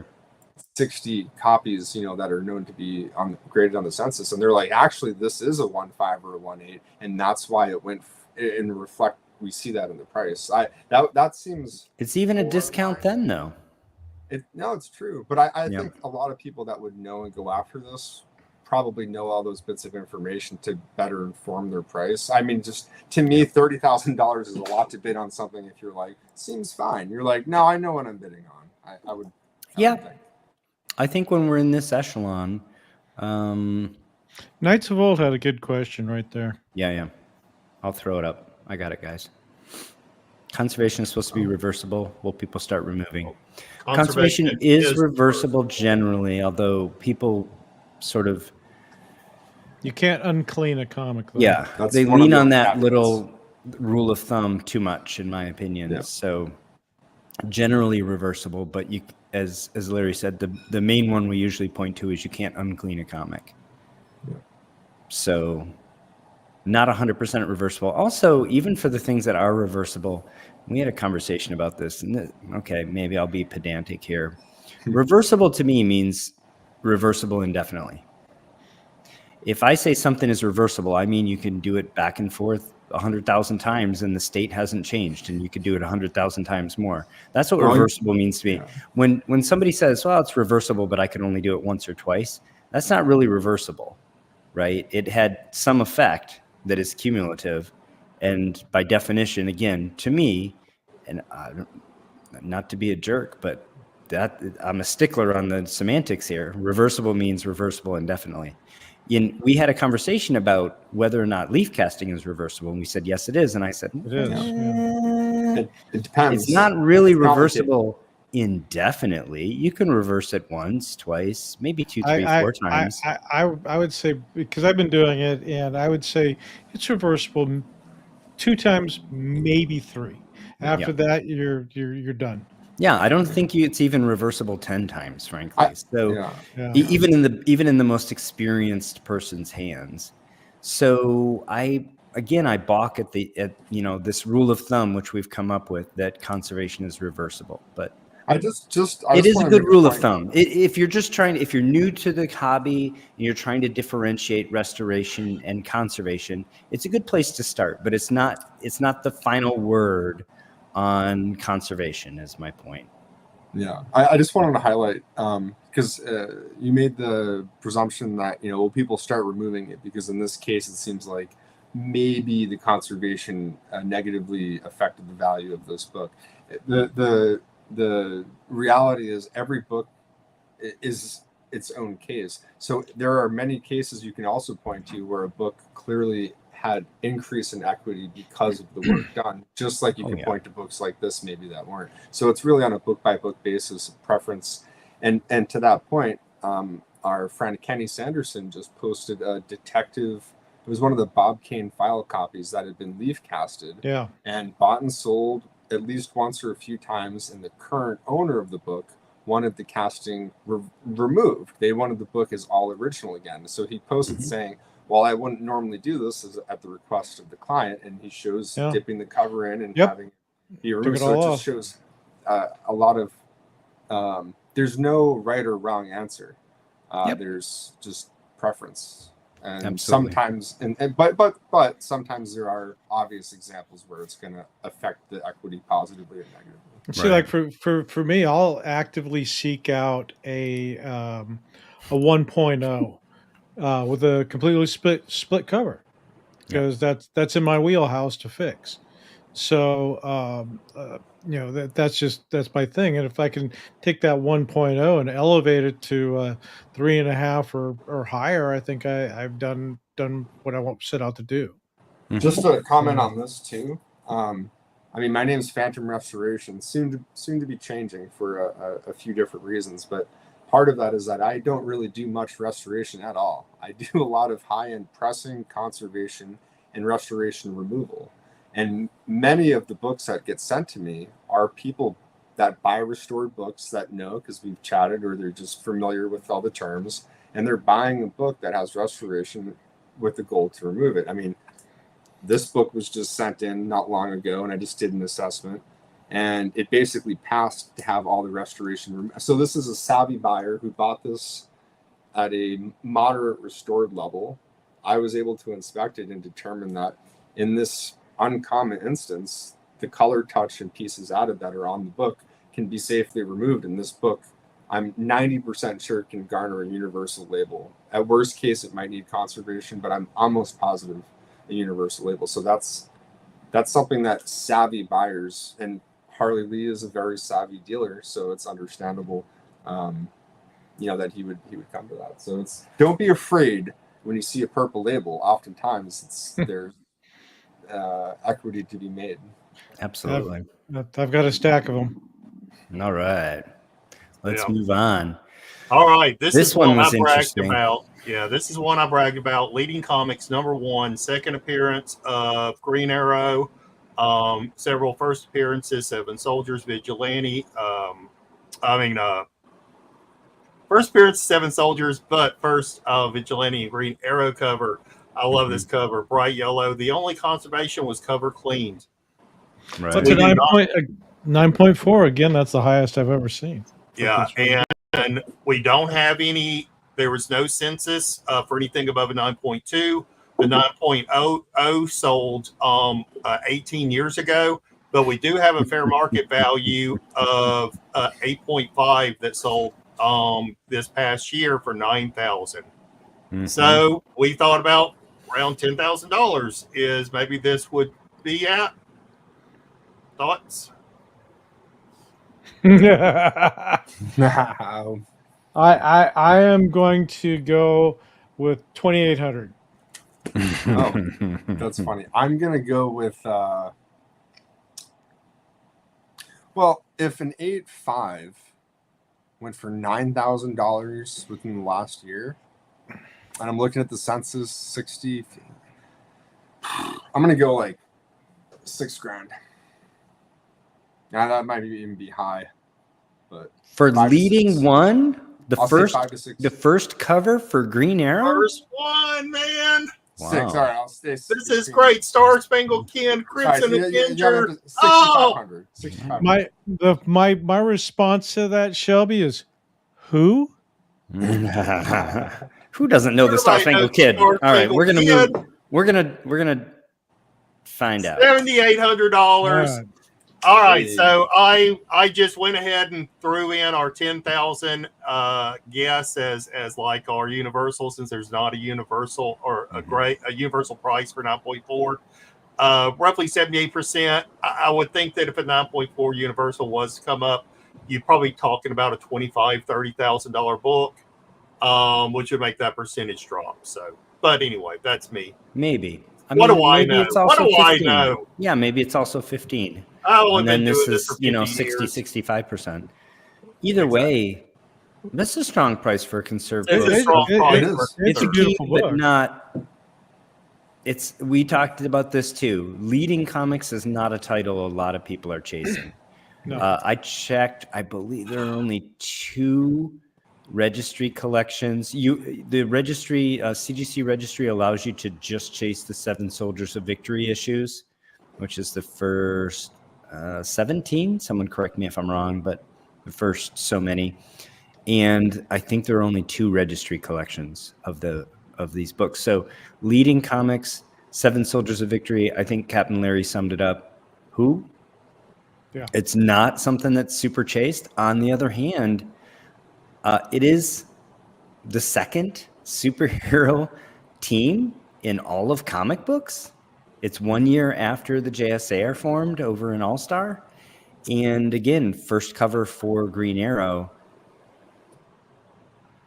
[SPEAKER 3] 60 copies, that are known to be graded on the census. And they're like, actually, this is a 1.5 or a 1.8. And that's why it went and reflect. We see that in the price. That seems.
[SPEAKER 1] It's even a discount then, though.
[SPEAKER 3] It's true. But I think a lot of people that would know and go after this probably know all those bits of information to better inform their price. I mean, just to me, $30,000 is a lot to bid on something. If you're like, seems fine, you're like, no, I know what I'm bidding on. I would.
[SPEAKER 1] I think when we're in this echelon,
[SPEAKER 2] Knights of Old had a good question right there.
[SPEAKER 1] Yeah. I'll throw it up. I got it, guys. Conservation is supposed to be reversible. Will people start removing? Conservation is reversible generally, although people sort of.
[SPEAKER 2] You can't unclean a comic, though.
[SPEAKER 1] Yeah, they lean on that little rule of thumb too much, in my opinion. Yeah. So generally reversible, but as Larry said, the main one we usually point to is you can't unclean a comic. Yeah. So not 100% reversible. Also, even for the things that are reversible, We had a conversation about this, and okay, maybe I'll be pedantic here. Reversible to me means reversible indefinitely. If I say something is reversible, I mean you can do it back and forth 100,000 times and the state hasn't changed, and you could do it 100,000 times more. That's what reversible means to me. Yeah. When somebody says, well, it's reversible, but I can only do it once or twice, that's not really reversible, right? It had some effect that is cumulative. And by definition, again, to me, and not to be a jerk, but that I'm a stickler on the semantics here. Reversible means reversible indefinitely. We had a conversation about whether or not leaf casting is reversible, and we said yes, it is. And I said
[SPEAKER 2] it is.
[SPEAKER 3] It depends.
[SPEAKER 1] It's not really reversible indefinitely. You can reverse it once, twice, maybe 2, 3, 4 times.
[SPEAKER 2] I would say, because I've been doing it, and I would say it's reversible 2 times, maybe 3. After that, you're done.
[SPEAKER 1] Yeah, I don't think it's even reversible 10 times, frankly. Even in the most experienced person's hands. So I balk at this rule of thumb which we've come up with, that conservation is reversible. But it is a good rule of thumb. If you're new to the hobby and you're trying to differentiate restoration and conservation, it's a good place to start. But it's not the final word on conservation, is my point.
[SPEAKER 3] Yeah, I just wanted to highlight because you made the presumption that people start removing it, because in this case it seems like maybe the conservation negatively affected the value of this book. The reality is every book is its own case. So there are many cases you can also point to where a book clearly had increase in equity because of the work done, just like you can point to books like this maybe that weren't. So it's really on a book by book basis of preference. And to that point, our friend Kenny Sanderson just posted a detective. It was one of the Bob Kane file copies that had been leaf casted and bought and sold at least once or a few times, and the current owner of the book wanted the casting removed. They wanted the book as all original again. So he posted saying, well, I wouldn't normally do this at the request of the client, and he shows dipping the cover in and having it be removed. So it just shows a lot of there's no right or wrong answer. There's just preference, and sometimes but sometimes there are obvious examples where it's going to affect the equity positively or negatively.
[SPEAKER 2] See, like for me, I'll actively seek out a 1.0. With a completely split cover, because that's in my wheelhouse to fix. So that's my thing. And if I can take that 1.0 and elevate it to 3.5 or higher, I think I've done what I set out to do.
[SPEAKER 3] Just to comment on this too. My name's Phantom Restoration, soon to be changing for a few different reasons, but part of that is that I don't really do much restoration at all. I do a lot of high-end pressing, conservation, and restoration removal. And many of the books that get sent to me are people that buy restored books that know, because we've chatted, or they're just familiar with all the terms, and they're buying a book that has restoration with the goal to remove it. This book was just sent in not long ago, and I just did an assessment. And it basically passed to have all the restoration. So this is a savvy buyer who bought this at a moderate restored level. I was able to inspect it and determine that in this uncommon instance, the color touch and pieces added that are on the book can be safely removed. And this book, I'm 90% sure can garner a universal label. At worst case, it might need conservation, but I'm almost positive a universal label. So that's something that savvy buyers, and Harley Lee is a very savvy dealer, so it's understandable, that he would come to that. So don't be afraid when you see a purple label. Oftentimes, there's equity to be made.
[SPEAKER 1] Absolutely.
[SPEAKER 2] I've got a stack of them.
[SPEAKER 1] All right, let's move on.
[SPEAKER 4] All right, this
[SPEAKER 1] one was
[SPEAKER 4] I bragged
[SPEAKER 1] interesting.
[SPEAKER 4] about. Yeah, this is one I bragged about. Leading Comics #1, second appearance of Green Arrow. Several first appearances, Seven Soldiers, Vigilante. First appearance, Seven Soldiers, but first Vigilante and Green Arrow cover. I love this cover, bright yellow. The only conservation was cover cleaned.
[SPEAKER 1] Right.
[SPEAKER 2] What's a 9.4? Again, that's the highest I've ever seen.
[SPEAKER 4] Yeah, and we don't have any. There was no census for anything above a 9.2. The 9.00 sold 18 years ago, but we do have a fair market value of 8.5 that sold this past year for $9,000. So we thought about around $10,000 is maybe this would be at. Thoughts?
[SPEAKER 2] I am going to go with 2,800.
[SPEAKER 3] Oh, that's funny. I'm gonna go with well, if an 8.5 went for $9,000 within the last year, and I'm looking at the census 60, I'm gonna go like $6,000. Now that might even be high, but
[SPEAKER 1] for leading one, the first cover for Green Arrow.
[SPEAKER 4] First one, man.
[SPEAKER 1] Wow.
[SPEAKER 3] 6. All right, I'll stay.
[SPEAKER 4] This is great. Star Spangled Kin, Crimson Avenger. Oh,
[SPEAKER 3] 6,500.
[SPEAKER 2] My response to that, Shelby, is who?
[SPEAKER 1] Who doesn't know the Star Spangled Kid? All right, we're gonna find out.
[SPEAKER 4] $7,800. All right, so I just went ahead and threw in our 10,000 guess as like our universal, since there's not a universal or a universal price for 9.4. Roughly 78%. I would think that if a 9.4 universal was to come up, you're probably talking about a $25,000-$30,000 book, which would make that percentage drop. So, but anyway, that's me.
[SPEAKER 1] Maybe.
[SPEAKER 4] What do I know? What do I know?
[SPEAKER 1] Yeah, maybe it's also 15.
[SPEAKER 4] Oh,
[SPEAKER 1] and then this is 60, 65%. Either way, that's a strong price for a conservative.
[SPEAKER 4] It's a strong price.
[SPEAKER 1] It's a beautiful book, but not. It's. We talked about this too. Leading comics is not a title a lot of people are chasing.
[SPEAKER 2] No.
[SPEAKER 1] I checked. I believe there are only 2 registry collections. The registry, CGC registry, allows you to just chase the 7 Soldiers of Victory issues, which is the first 17. Someone correct me if I'm wrong, but the first so many. And I think there are only 2 registry collections of these books. So leading comics, 7 Soldiers of Victory. I think Captain Larry summed it up. Who?
[SPEAKER 2] Yeah.
[SPEAKER 1] It's not something that's super chased. On the other hand, it is the second superhero team in all of comic books. It's 1 year after the JSA are formed over in All-Star. And again, first cover for Green Arrow.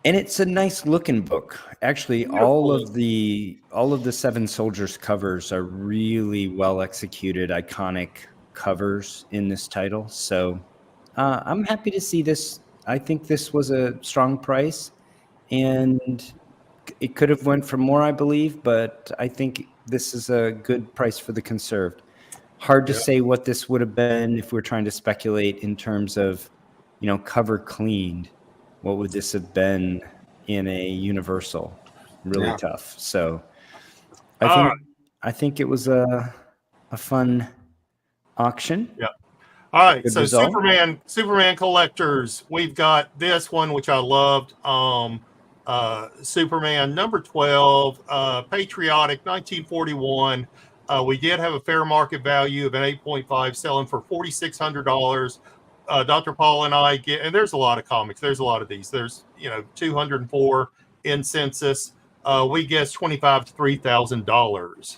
[SPEAKER 1] And it's a nice looking book. Actually, all of the 7 Soldiers covers are really well executed, iconic covers in this title. So I'm happy to see this. I think this was a strong price, and it could have went for more, I believe, but I think this is a good price for the conserved. Hard to say what this would have been if we're trying to speculate in terms of, cover cleaned. What would this have been in a universal? Really tough. So I think it was a fun auction.
[SPEAKER 4] Yeah. All right,
[SPEAKER 1] Good
[SPEAKER 4] so
[SPEAKER 1] result.
[SPEAKER 4] Superman collectors. We've got this one, which I loved. Superman number 12, patriotic, 1941. We did have a fair market value of an 8.5, selling for $4,600. Dr. Paul and I and there's a lot of comics. There's a lot of these. There's 204 in census. We guess $25,000 to $3,000.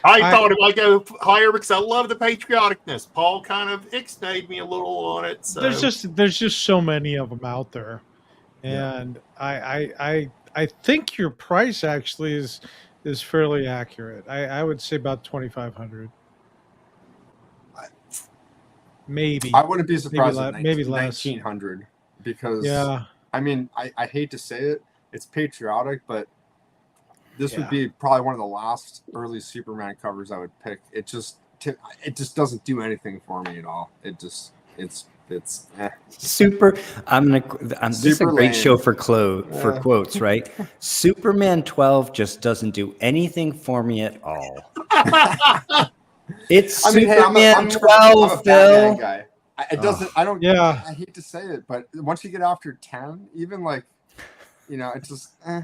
[SPEAKER 4] I thought it might go higher because I love the patrioticness. Paul kind of ixnayed me a little on it. So.
[SPEAKER 2] There's just so many of them out there, and I think your price actually is fairly accurate. I would say about 2,500. Maybe
[SPEAKER 3] I wouldn't be surprised
[SPEAKER 2] maybe
[SPEAKER 3] at
[SPEAKER 2] less.
[SPEAKER 3] 1,900 because
[SPEAKER 2] I
[SPEAKER 3] mean I hate to say it, it's patriotic, but this would be probably one of the last early Superman covers I would pick. It just doesn't do anything for me at all. It just
[SPEAKER 1] Super. This is a
[SPEAKER 3] Super
[SPEAKER 1] great
[SPEAKER 3] lame.
[SPEAKER 1] show for quotes, right? Superman 12 just doesn't do anything for me at all. It's Superman 12,
[SPEAKER 3] I'm a
[SPEAKER 1] Phil.
[SPEAKER 3] Batman guy. It doesn't. I don't.
[SPEAKER 2] Yeah.
[SPEAKER 3] I hate to say it, but once you get after 10, even like, it's just.
[SPEAKER 1] Oh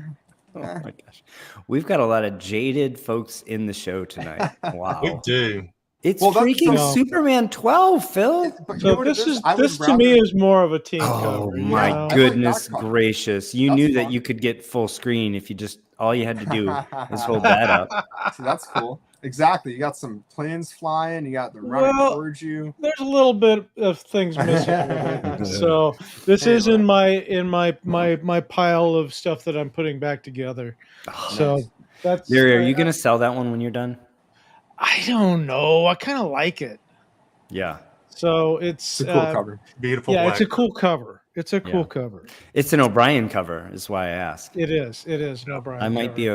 [SPEAKER 1] my gosh, we've got a lot of jaded folks in the show tonight. Wow,
[SPEAKER 4] We do.
[SPEAKER 1] It's freaking Superman 12, Phil.
[SPEAKER 2] So this to me is more of a team
[SPEAKER 1] cover.
[SPEAKER 2] cover.
[SPEAKER 1] My goodness gracious! You knew that you could get full screen if you just all you had to do was hold that up.
[SPEAKER 3] See, that's cool. Exactly. You got some planes flying. You got the running towards you.
[SPEAKER 2] There's a little bit of things missing with it. So this is in my pile of stuff that I'm putting back together. So that's.
[SPEAKER 1] Larry, are you going to sell that one when you're done?
[SPEAKER 2] I don't know. I kind of like it.
[SPEAKER 1] Yeah.
[SPEAKER 2] So it's
[SPEAKER 3] a cool cover.
[SPEAKER 4] Beautiful.
[SPEAKER 2] Yeah,
[SPEAKER 4] black.
[SPEAKER 2] it's a cool cover. It's a cool cover.
[SPEAKER 1] It's an O'Brien cover, is why I asked.
[SPEAKER 2] It is an O'Brien.
[SPEAKER 1] I might be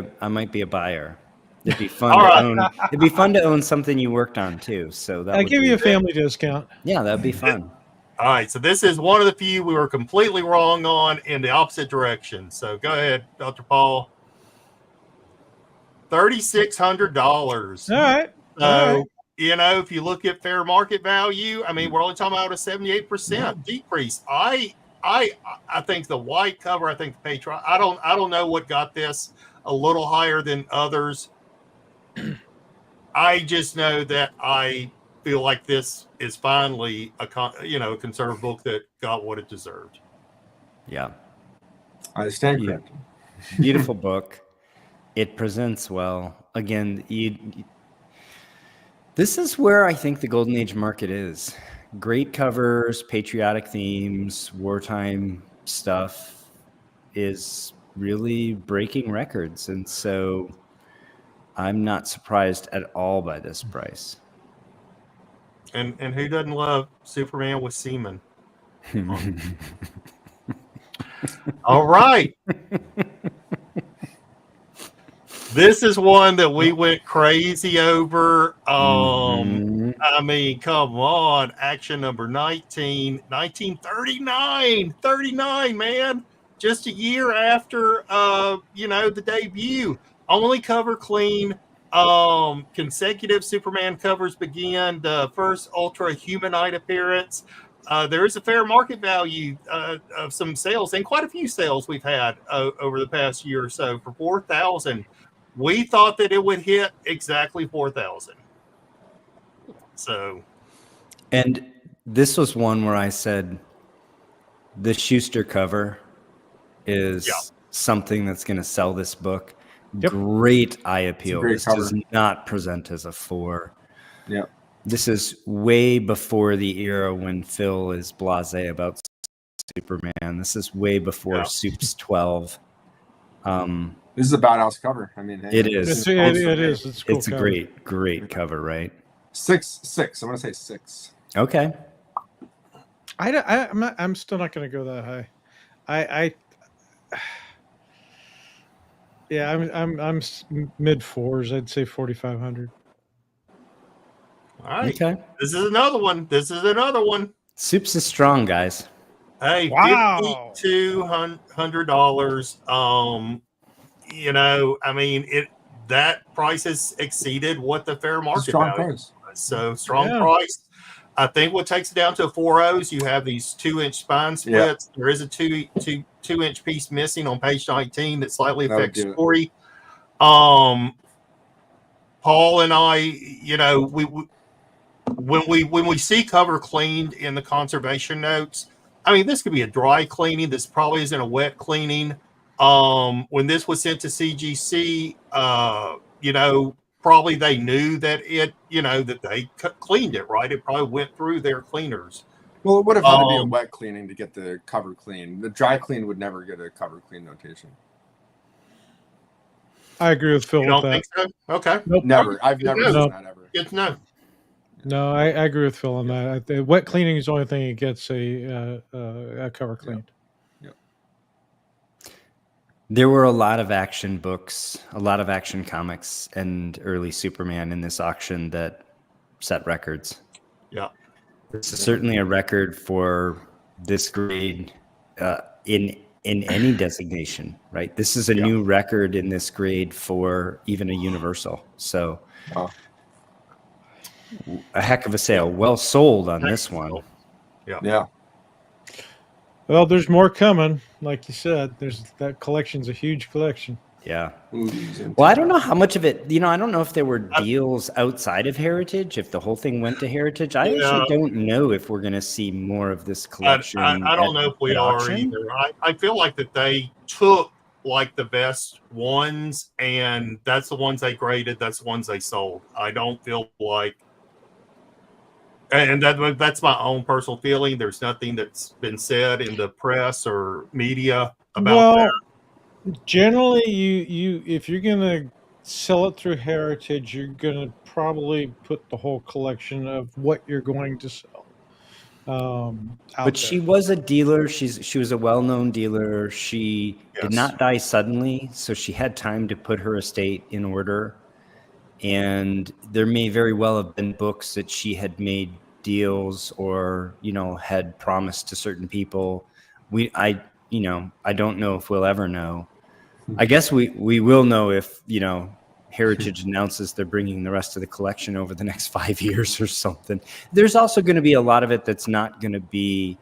[SPEAKER 1] a buyer. It'd be fun to own. It'd be fun to own something you worked on too. So that
[SPEAKER 2] I'll give you a family discount.
[SPEAKER 1] Yeah, that'd be fun.
[SPEAKER 4] All right, so this is one of the few we were completely wrong on in the opposite direction. So go ahead, Dr. Paul. $3,600.
[SPEAKER 2] All right.
[SPEAKER 4] So, if you look at fair market value, I mean, we're only talking about a 78% decrease. I think the white cover, I think the Patriot, I don't know what got this a little higher than others. I just know that I feel like this is finally a conservative book that got what it deserved.
[SPEAKER 1] Yeah.
[SPEAKER 3] I stand corrected.
[SPEAKER 1] Beautiful book. It presents well. Again, this is where I think the Golden Age market is. Great covers, patriotic themes, wartime stuff is really breaking records. And so I'm not surprised at all by this price.
[SPEAKER 4] And who doesn't love Superman with semen? All right. This is one that we went crazy over. I mean, come on. Action number 1939. 39, man. Just a year after, the debut. Only cover clean. Consecutive Superman covers begin. The first Ultra Humanite appearance. There is a fair market value of some sales, and quite a few sales we've had over the past year or so for $4,000. We thought that it would hit exactly 4,000. So,
[SPEAKER 1] and this was one where I said the Schuster cover is something that's going to sell this book. Yep. Great eye appeal. This does not present as a 4.
[SPEAKER 3] Yeah.
[SPEAKER 1] This is way before the era when Phil is blasé about Superman. This is way before Supes 12.
[SPEAKER 3] This is a badass cover. I mean,
[SPEAKER 1] it is.
[SPEAKER 2] It is. It's cool.
[SPEAKER 1] It's a great cover, right?
[SPEAKER 3] 6. I'm gonna say 6.
[SPEAKER 1] Okay.
[SPEAKER 2] I'm still not gonna go that high. I'm mid 4s. I'd say 4,500.
[SPEAKER 4] All right.
[SPEAKER 1] Okay.
[SPEAKER 4] This is another one.
[SPEAKER 1] Supes is strong, guys.
[SPEAKER 4] Hey,
[SPEAKER 2] wow.
[SPEAKER 4] $5,200. I mean, that price has exceeded what the fair market value was. So strong price. I think what takes it down to a 4.0s, you have these 2-inch spine splits. Yeah. There is a 2-inch piece missing on page 19 that slightly affects story. Paul and I, when we see cover cleaned in the conservation notes, I mean, this could be a dry cleaning. This probably isn't a wet cleaning. When this was sent to CGC, probably they knew that that they cleaned it, right? It probably went through their cleaners.
[SPEAKER 3] Well, it would have had to be a wet cleaning to get the cover clean. The dry clean would never get a cover clean notation.
[SPEAKER 2] I agree with Phil.
[SPEAKER 4] You don't think so? Okay.
[SPEAKER 3] Nope. Never. I've never seen that ever.
[SPEAKER 4] Good to know.
[SPEAKER 2] No, I agree with Phil on that. The wet cleaning is the only thing that gets a cover cleaned.
[SPEAKER 3] Yep.
[SPEAKER 1] There were a lot of action books, a lot of action comics, and early Superman in this auction that set records.
[SPEAKER 4] Yeah.
[SPEAKER 1] This is certainly a record for this grade in any designation, right? This is a new record in this grade for even a universal. So a heck of a sale. Well sold on this one.
[SPEAKER 3] Yeah.
[SPEAKER 2] Well, there's more coming. Like you said, that collection's a huge collection.
[SPEAKER 1] Yeah. Well, I don't know how much of it, I don't know if there were deals outside of Heritage, if the whole thing went to Heritage. I actually don't know if we're going to see more of this collection.
[SPEAKER 4] I don't know if we are either. I feel like that they took like the best ones, and that's the ones they graded. That's the ones they sold. I don't feel like, and that's my own personal feeling. There's nothing that's been said in the press or media about that.
[SPEAKER 2] Generally, you if you're gonna sell it through Heritage, you're gonna probably put the whole collection of what you're going to sell.
[SPEAKER 1] But she was a dealer. She was a well-known dealer. She did not die suddenly, so she had time to put her estate in order. And there may very well have been books that she had made deals or had promised to certain people. I don't know if we'll ever know. I guess we will know if Heritage announces they're bringing the rest of the collection over the next 5 years or something. There's also going to be a lot of it that's not going to be.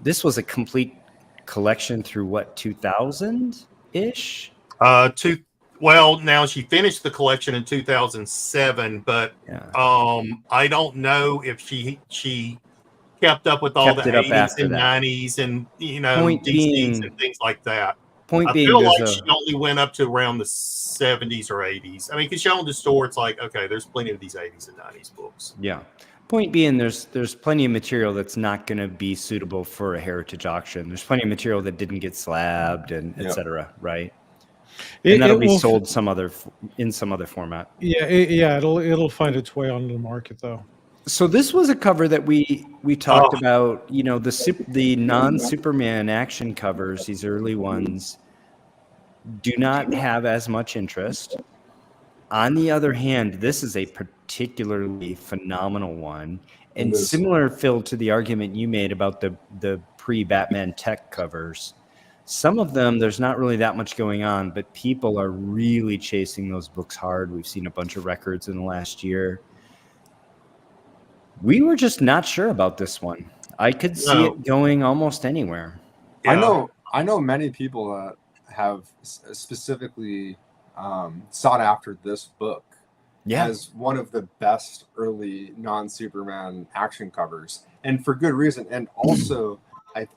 [SPEAKER 1] This was a complete collection through what, 2000-ish?
[SPEAKER 4] Well, now she finished the collection in 2007, but I don't know if she kept up with all the 80s and 90s and DCs and things like that. I feel like she only went up to around the 70s or 80s. I mean, because she owned the store, it's like, okay, there's plenty of these 80s and 90s books.
[SPEAKER 1] Yeah. Point being, there's plenty of material that's not going to be suitable for a Heritage auction. There's plenty of material that didn't get slabbed and et cetera, right? And that'll be sold in some other format.
[SPEAKER 2] It'll find its way onto the market though.
[SPEAKER 1] So this was a cover that we talked about. The non-Superman action covers, these early ones, do not have as much interest. On the other hand, this is a particularly phenomenal one, and similar, Phil, to the argument you made about the pre-Batman tech covers. Some of them, there's not really that much going on, but people are really chasing those books hard. We've seen a bunch of records in the last year. We were just not sure about this one. I could see it going almost anywhere.
[SPEAKER 3] Yeah. I know many people that have specifically sought after this book as one of the best early non-Superman action covers, and for good reason. And also,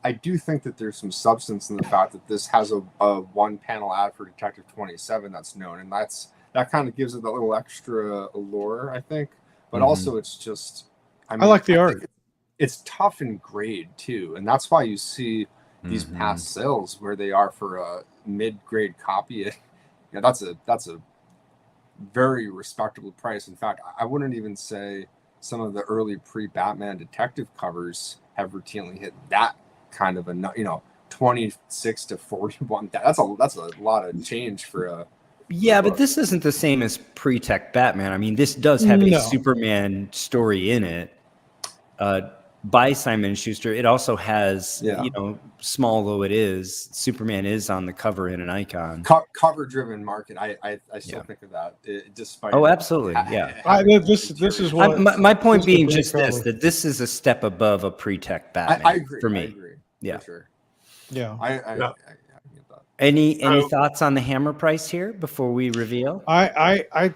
[SPEAKER 3] I do think that there's some substance in the fact that this has a one-panel ad for Detective 27 that's known, and that kind of gives it a little extra allure, I think. But also, it's just. I
[SPEAKER 2] like the art.
[SPEAKER 3] It's tough in grade too, and that's why you see these past sales where they are for a mid-grade copy. That's a very respectable price. In fact, I wouldn't even say some of the early pre-Batman detective covers have routinely hit that kind of a 26 to 41. That's a lot of change for a.
[SPEAKER 1] Yeah, but this isn't the same as pre-tech Batman. I mean, this does have a Superman story in it. By Simon & Schuster. It also has, small though it is, Superman is on the cover in an icon.
[SPEAKER 3] Cover-driven market. I still think of that. Despite
[SPEAKER 1] absolutely,
[SPEAKER 2] This is what
[SPEAKER 1] my point being just this: that this is a step above a pre-tech Batman.
[SPEAKER 3] I agree.
[SPEAKER 1] For me.
[SPEAKER 3] I agree.
[SPEAKER 1] Yeah.
[SPEAKER 3] For sure.
[SPEAKER 2] Yeah.
[SPEAKER 3] I get that.
[SPEAKER 1] Any thoughts on the hammer price here before we reveal?
[SPEAKER 2] I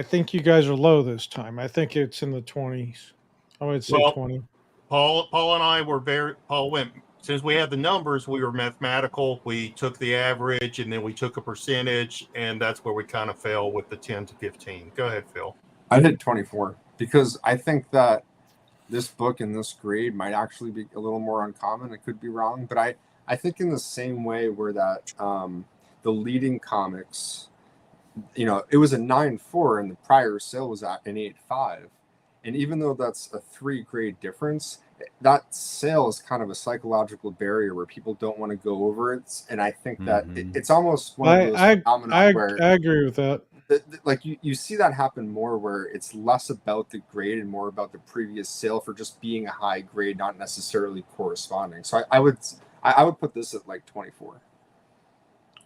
[SPEAKER 2] think you guys are low this time. I think it's in the 20s. I would say 20.
[SPEAKER 4] Paul and I were Paul went, since we had the numbers, we were mathematical. We took the average and then we took a percentage, and that's where we kind of fell with the 10 to 15. Go ahead, Phil.
[SPEAKER 3] I did 24 because I think that this book in this grade might actually be a little more uncommon. I could be wrong, but I think in the same way where that the leading comics, it was a 9.4 and the prior sale was at an 8.5. And even though that's a 3-grade difference, that sale is kind of a psychological barrier where people don't want to go over it. And I think that it's almost one of those phenomena where
[SPEAKER 2] I agree with that.
[SPEAKER 3] like you see that happen more where it's less about the grade and more about the previous sale for just being a high grade, not necessarily corresponding. So I would put this at like 24.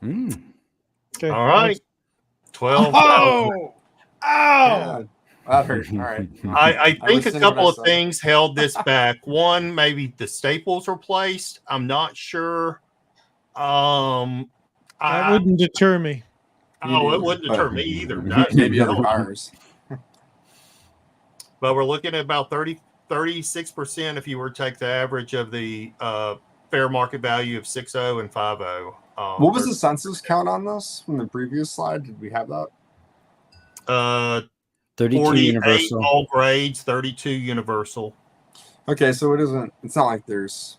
[SPEAKER 2] Okay.
[SPEAKER 4] All right. 12.
[SPEAKER 2] Oh!
[SPEAKER 3] Yeah, that hurt. All right.
[SPEAKER 4] I think a
[SPEAKER 3] rescind what
[SPEAKER 4] couple
[SPEAKER 3] I
[SPEAKER 4] of
[SPEAKER 3] said.
[SPEAKER 4] things held this back. One, maybe the staples were placed. I'm not sure.
[SPEAKER 2] That
[SPEAKER 4] I,
[SPEAKER 2] wouldn't deter me.
[SPEAKER 4] oh, it wouldn't deter me either. No,
[SPEAKER 3] Maybe other
[SPEAKER 4] no.
[SPEAKER 3] buyers.
[SPEAKER 4] But we're looking at about 36% if you were to take the average of the fair market value of 6.0 and 5.0.
[SPEAKER 3] What was the census count on this from the previous slide? Did we have that?
[SPEAKER 1] 32
[SPEAKER 4] 48
[SPEAKER 1] universal.
[SPEAKER 4] all grades, 32 universal.
[SPEAKER 3] Okay, so it's not like there's,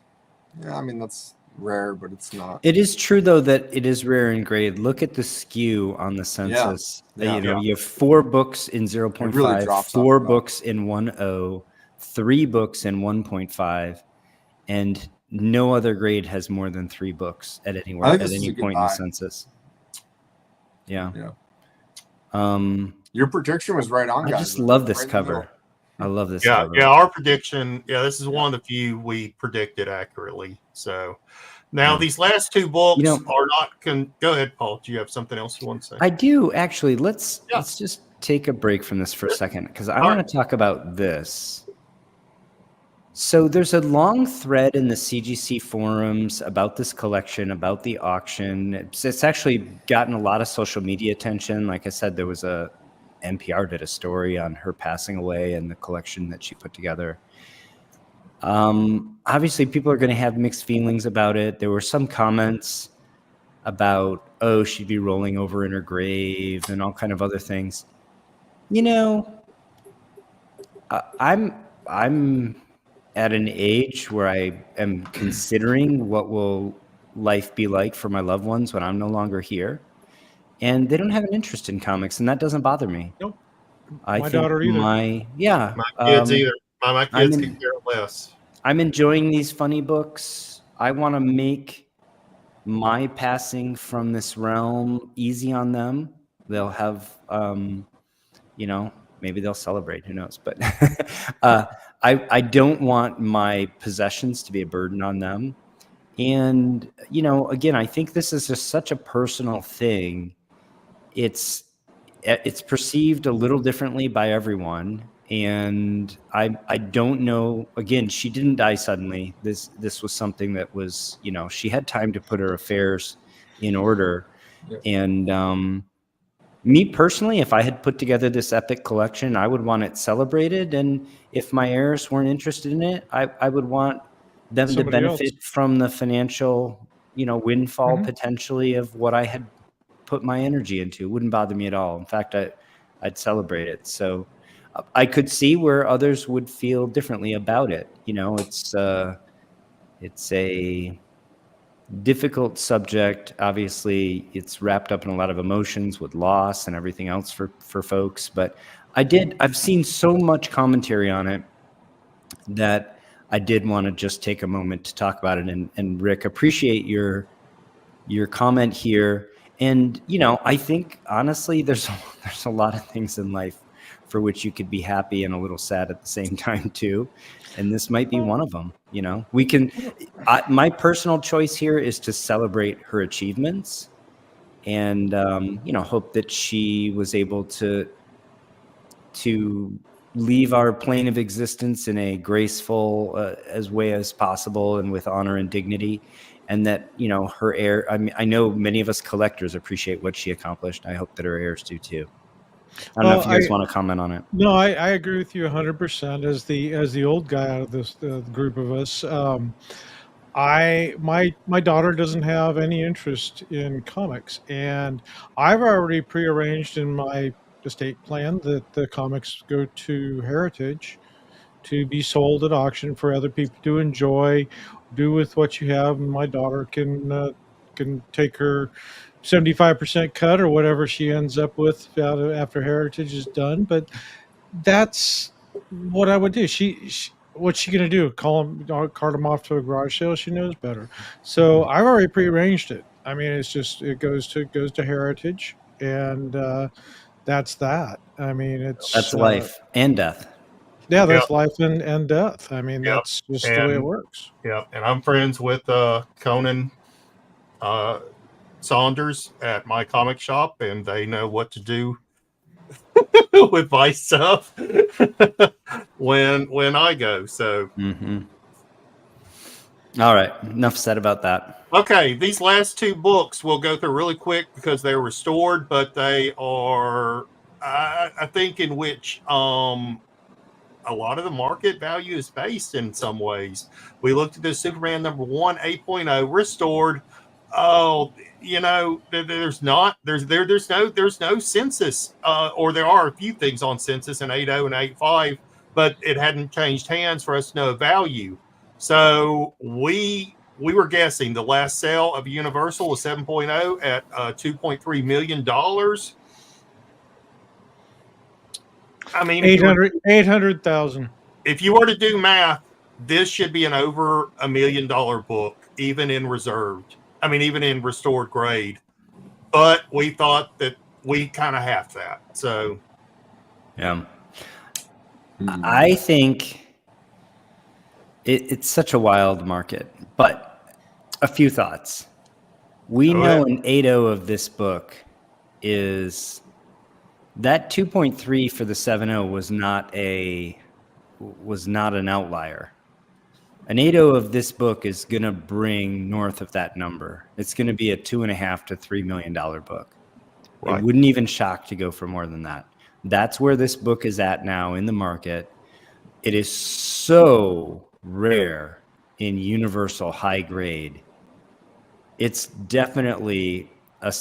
[SPEAKER 3] yeah, I mean, that's rare, but it's not.
[SPEAKER 1] It is true, though, that it is rare in grade. Look at the skew on the census.
[SPEAKER 3] Yeah.
[SPEAKER 1] You have 4 books in 0.5,
[SPEAKER 3] really drops
[SPEAKER 1] 4
[SPEAKER 3] off
[SPEAKER 1] books in 1.0, 3 books in 1.5, and no other grade has more than 3 books at any point in the census. Yeah.
[SPEAKER 3] Your prediction was right on,
[SPEAKER 1] I
[SPEAKER 3] guys.
[SPEAKER 1] just love this
[SPEAKER 3] Right in the
[SPEAKER 1] cover.
[SPEAKER 3] middle.
[SPEAKER 1] I love this
[SPEAKER 4] Yeah,
[SPEAKER 1] cover.
[SPEAKER 4] yeah. Our prediction, this is one of the few we predicted accurately. So now these last 2 books are not. Go ahead, Paul. Do you have something else you want to say?
[SPEAKER 1] I do actually. Let's just take a break from this for a second because I want to talk about this. So there's a long thread in the CGC forums about this collection, about the auction. It's actually gotten a lot of social media attention. Like I said, there was NPR did a story on her passing away and the collection that she put together. Obviously, people are going to have mixed feelings about it. There were some comments about, oh, she'd be rolling over in her grave and all kind of other things. I'm at an age where I am considering what will life be like for my loved ones when I'm no longer here. And they don't have an interest in comics, and that doesn't bother me.
[SPEAKER 2] Nope.
[SPEAKER 1] My
[SPEAKER 2] daughter either.
[SPEAKER 4] My kids either. My kids can care less.
[SPEAKER 1] I'm enjoying these funny books. I want to make my passing from this realm easy on them. They'll have, maybe they'll celebrate. Who knows? But I don't want my possessions to be a burden on them. And, again, I think this is just such a personal thing. It's perceived a little differently by everyone. And I don't know, again, she didn't die suddenly. This was something that was, she had time to put her affairs in order. Yep. And me personally, if I had put together this epic collection, I would want it celebrated. And if my heirs weren't interested in it, I would want them to benefit from the financial, windfall potentially of what I had put my energy into. It wouldn't bother me at all. In fact, I'd celebrate it. So I could see where others would feel differently about it. It's a difficult subject. Obviously, it's wrapped up in a lot of emotions with loss and everything else for folks. But I've seen so much commentary on it that I did want to just take a moment to talk about it. And Rick, appreciate your comment here. And, I think, honestly, there's a lot of things in life for which you could be happy and a little sad at the same time, too. And this might be one of them. We can, my personal choice here is to celebrate her achievements and, hope that she was able to leave our plane of existence in a graceful as way as possible and with honor and dignity. And that, her heir, I know many of us collectors appreciate what she accomplished. I hope that her heirs do too. I don't know if you guys want to comment on it.
[SPEAKER 2] No, I agree with you 100%. As the old guy out of this group of us, my daughter doesn't have any interest in comics, and I've already prearranged in my estate plan that the comics go to Heritage to be sold at auction for other people to enjoy, do with what you have, and my daughter can take her 75% cut or whatever she ends up with after Heritage is done. But that's what I would do. What's she gonna do? Cart them off to a garage sale? She knows better. So I've already prearranged it. I mean, it goes to Heritage, and that's that. I mean, it's
[SPEAKER 1] That's life and death.
[SPEAKER 2] Yeah, that's
[SPEAKER 4] Yep.
[SPEAKER 2] life and death. I mean,
[SPEAKER 4] Yep.
[SPEAKER 2] that's just the way it works.
[SPEAKER 4] Yeah, and I'm friends with Conan Saunders at my comic shop, and they know what to do with my stuff when I go. So
[SPEAKER 1] All right, enough said about that.
[SPEAKER 4] okay, these last two books we'll go through really quick because they're restored, but they are I think in which a lot of the market value is based in some ways. We looked at this Superman number 1 8.0 restored. Oh, you know, there's no census, or there are a few things on census in 8.0 and 8.5, but it hadn't changed hands for us to know value. So we were guessing the last sale of Universal was 7.0 at $2.3 million. I mean,
[SPEAKER 2] 800,000.
[SPEAKER 4] if you were to do math, this should be an over $1 million book, even in reserved. I mean, even in restored grade. But we thought that we kind of half that. So,
[SPEAKER 1] yeah, I think it's such a wild market. But a few thoughts. We know an 8.0 of this book is that 2.3 for the 7.0 was not an outlier. An 8.0 of this book is going to bring north of that number. It's going to be a $2.5 to $3 million book. Right. It wouldn't even shock to go for more than that. That's where this book is at now in the market. It is so rare in Universal high grade. It's definitely a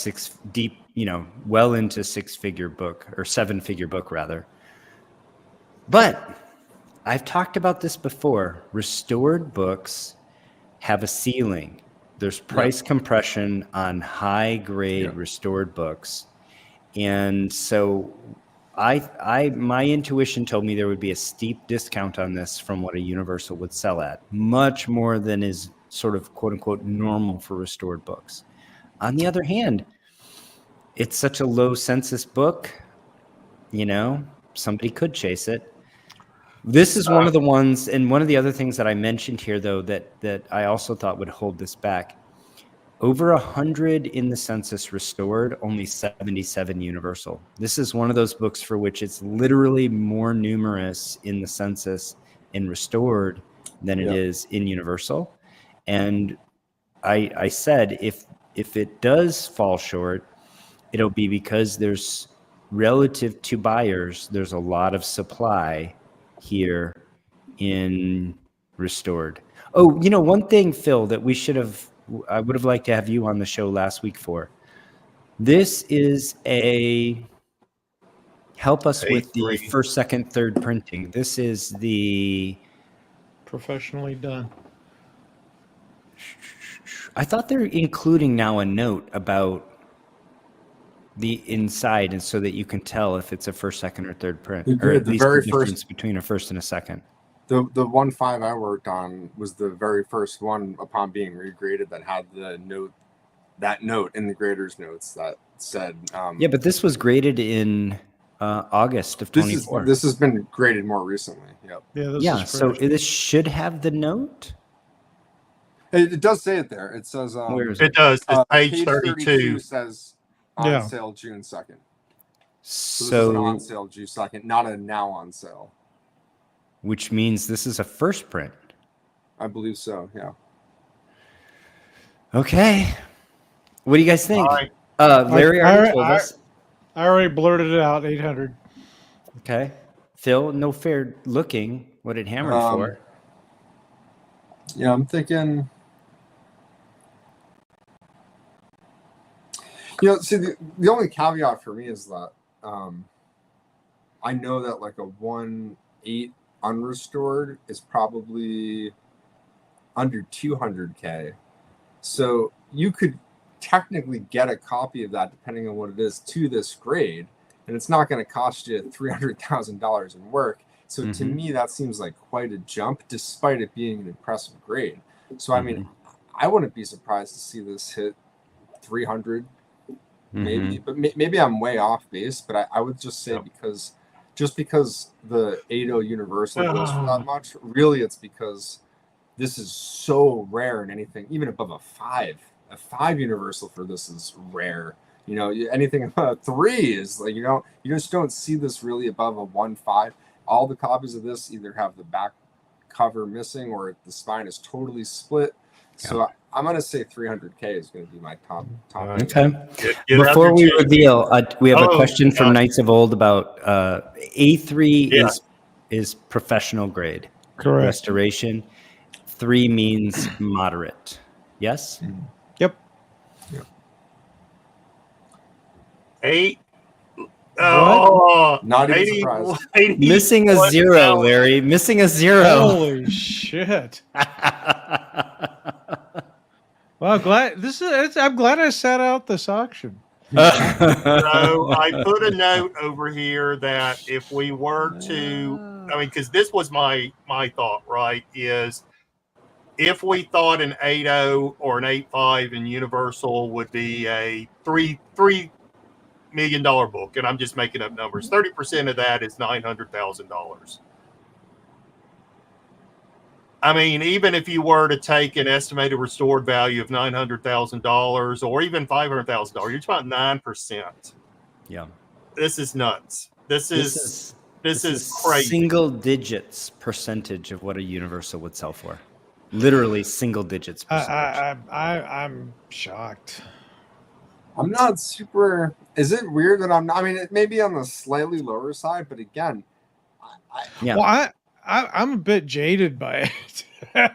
[SPEAKER 1] well into 6-figure book, or 7-figure book rather. But I've talked about this before. Restored books have a ceiling. There's price compression on high grade restored books. And so my intuition told me there would be a steep discount on this from what a Universal would sell at, much more than is sort of quote unquote normal for restored books. On the other hand, it's such a low census book, somebody could chase it. This is one of the ones, and one of the other things that I mentioned here, though, that I also thought would hold this back. Over 100 in the census restored, only 77 Universal. This is one of those books for which it's literally more numerous in the census in restored than it is in Universal. And I said if it does fall short, it'll be because there's relative to buyers, there's a lot of supply here in restored. Oh, one thing, Phil, that I would have liked to have you on the show last week for. This is help us with the first, second, third printing. This is the
[SPEAKER 2] professionally done.
[SPEAKER 1] I thought they're including now a note about the inside, and so that you can tell if it's a first, second, or third print, or at least the difference between a first and a second.
[SPEAKER 3] The 1.5 I worked on was the very first one upon being regraded that had that note in the grader's notes that said.
[SPEAKER 1] But this was graded in August of 24.
[SPEAKER 3] This has been graded more recently. Yep.
[SPEAKER 2] Yeah.
[SPEAKER 1] So this should have the note.
[SPEAKER 3] It does say it there. It says.
[SPEAKER 1] Where is
[SPEAKER 4] it? Does. It's page 32
[SPEAKER 3] says on sale June 2nd. So this is an on sale June 2nd, not a now on sale.
[SPEAKER 1] Which means this is a first print.
[SPEAKER 3] I believe so, yeah.
[SPEAKER 1] Okay. What do you guys think?
[SPEAKER 4] Right.
[SPEAKER 1] Larry already told us.
[SPEAKER 2] I already blurted it out, 800.
[SPEAKER 1] Okay. Phil, no fair looking. What it hammered for?
[SPEAKER 3] Yeah, I'm thinking... see, the only caveat for me is that I know that like a 1.8 unrestored is probably under 200K. So you could technically get a copy of that, depending on what it is, to this grade, and it's not going to cost you $300,000 in work. So to me, that seems like quite a jump, despite it being an impressive grade. So I mean, I wouldn't be surprised to see this hit 300 maybe, but maybe I'm way off base. But I would just say because the 8.0 Universal goes for that much, really, it's because this is so rare, and anything even above a 5 Universal for this is rare. You know, anything above 3 is like, you know, you just don't see this really above a 1.5. All the copies of this either have the back cover missing or the spine is totally split. So I'm going to say 300K is going to be my top.
[SPEAKER 1] Okay. Before we reveal, we have a question from Knights of Old about A3 is professional grade.
[SPEAKER 2] Correct.
[SPEAKER 1] Restoration. 3 means moderate. Yes?
[SPEAKER 2] Yep.
[SPEAKER 4] 8. Oh,
[SPEAKER 3] not even surprised.
[SPEAKER 1] Missing a 0, Larry. Missing a 0.
[SPEAKER 2] Holy shit. Well, I'm glad I sat out this auction.
[SPEAKER 4] So I put a note over here that if we were to, I mean, because this was my thought, right? Is if we thought an 8.0 or an 8.5 in Universal would be a $3 million book, and I'm just making up numbers. 30% of that is $900,000. I mean, even if you were to take an estimated restored value of $900,000 or even $500,000, you're talking about 9%.
[SPEAKER 1] Yeah,
[SPEAKER 4] this is nuts. This is crazy.
[SPEAKER 1] Single digits percentage of what a Universal would sell for. Literally single digits percentage.
[SPEAKER 2] I'm shocked.
[SPEAKER 3] I'm not super. Is it weird that I'm not? I mean, it may be on the slightly lower side, but again,
[SPEAKER 2] Well, I'm a bit jaded by it.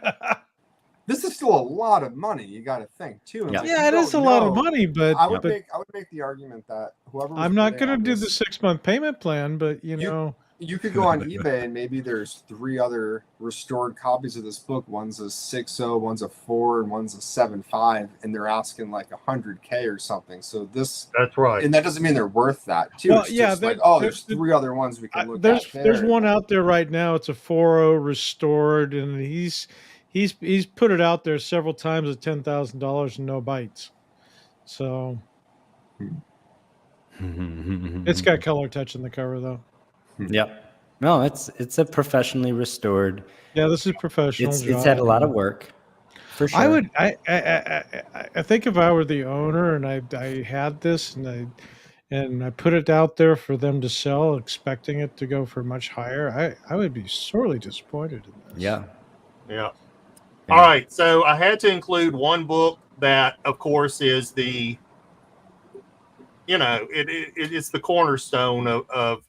[SPEAKER 3] This is still a lot of money. You got to think too.
[SPEAKER 2] Yeah, it is a lot of money, but
[SPEAKER 3] I would make the argument that whoever
[SPEAKER 2] I'm not going to do the 6-month payment plan, but you know,
[SPEAKER 3] you could go on eBay and maybe there's 3 other restored copies of this book. One's a 6.0, one's a 4, and one's a 7.5, and they're asking like $100K or something. So that's right, and that doesn't mean they're worth that too.
[SPEAKER 2] Well,
[SPEAKER 3] it's just like, oh, there's 3 other ones we can look at.
[SPEAKER 2] There's one out there right now. It's a 4.0 restored, and he's put it out there several times at $10,000 and no bites. So it's got color touch in the cover though.
[SPEAKER 1] Yep. No, it's a professionally restored.
[SPEAKER 2] Yeah, this is professional.
[SPEAKER 1] It's had a lot of work. For sure.
[SPEAKER 2] I think if I were the owner and I had this and I put it out there for them to sell, expecting it to go for much higher, I would be sorely disappointed in this.
[SPEAKER 4] Yeah. All right, so I had to include one book that, of course, is the, you know, it's the cornerstone of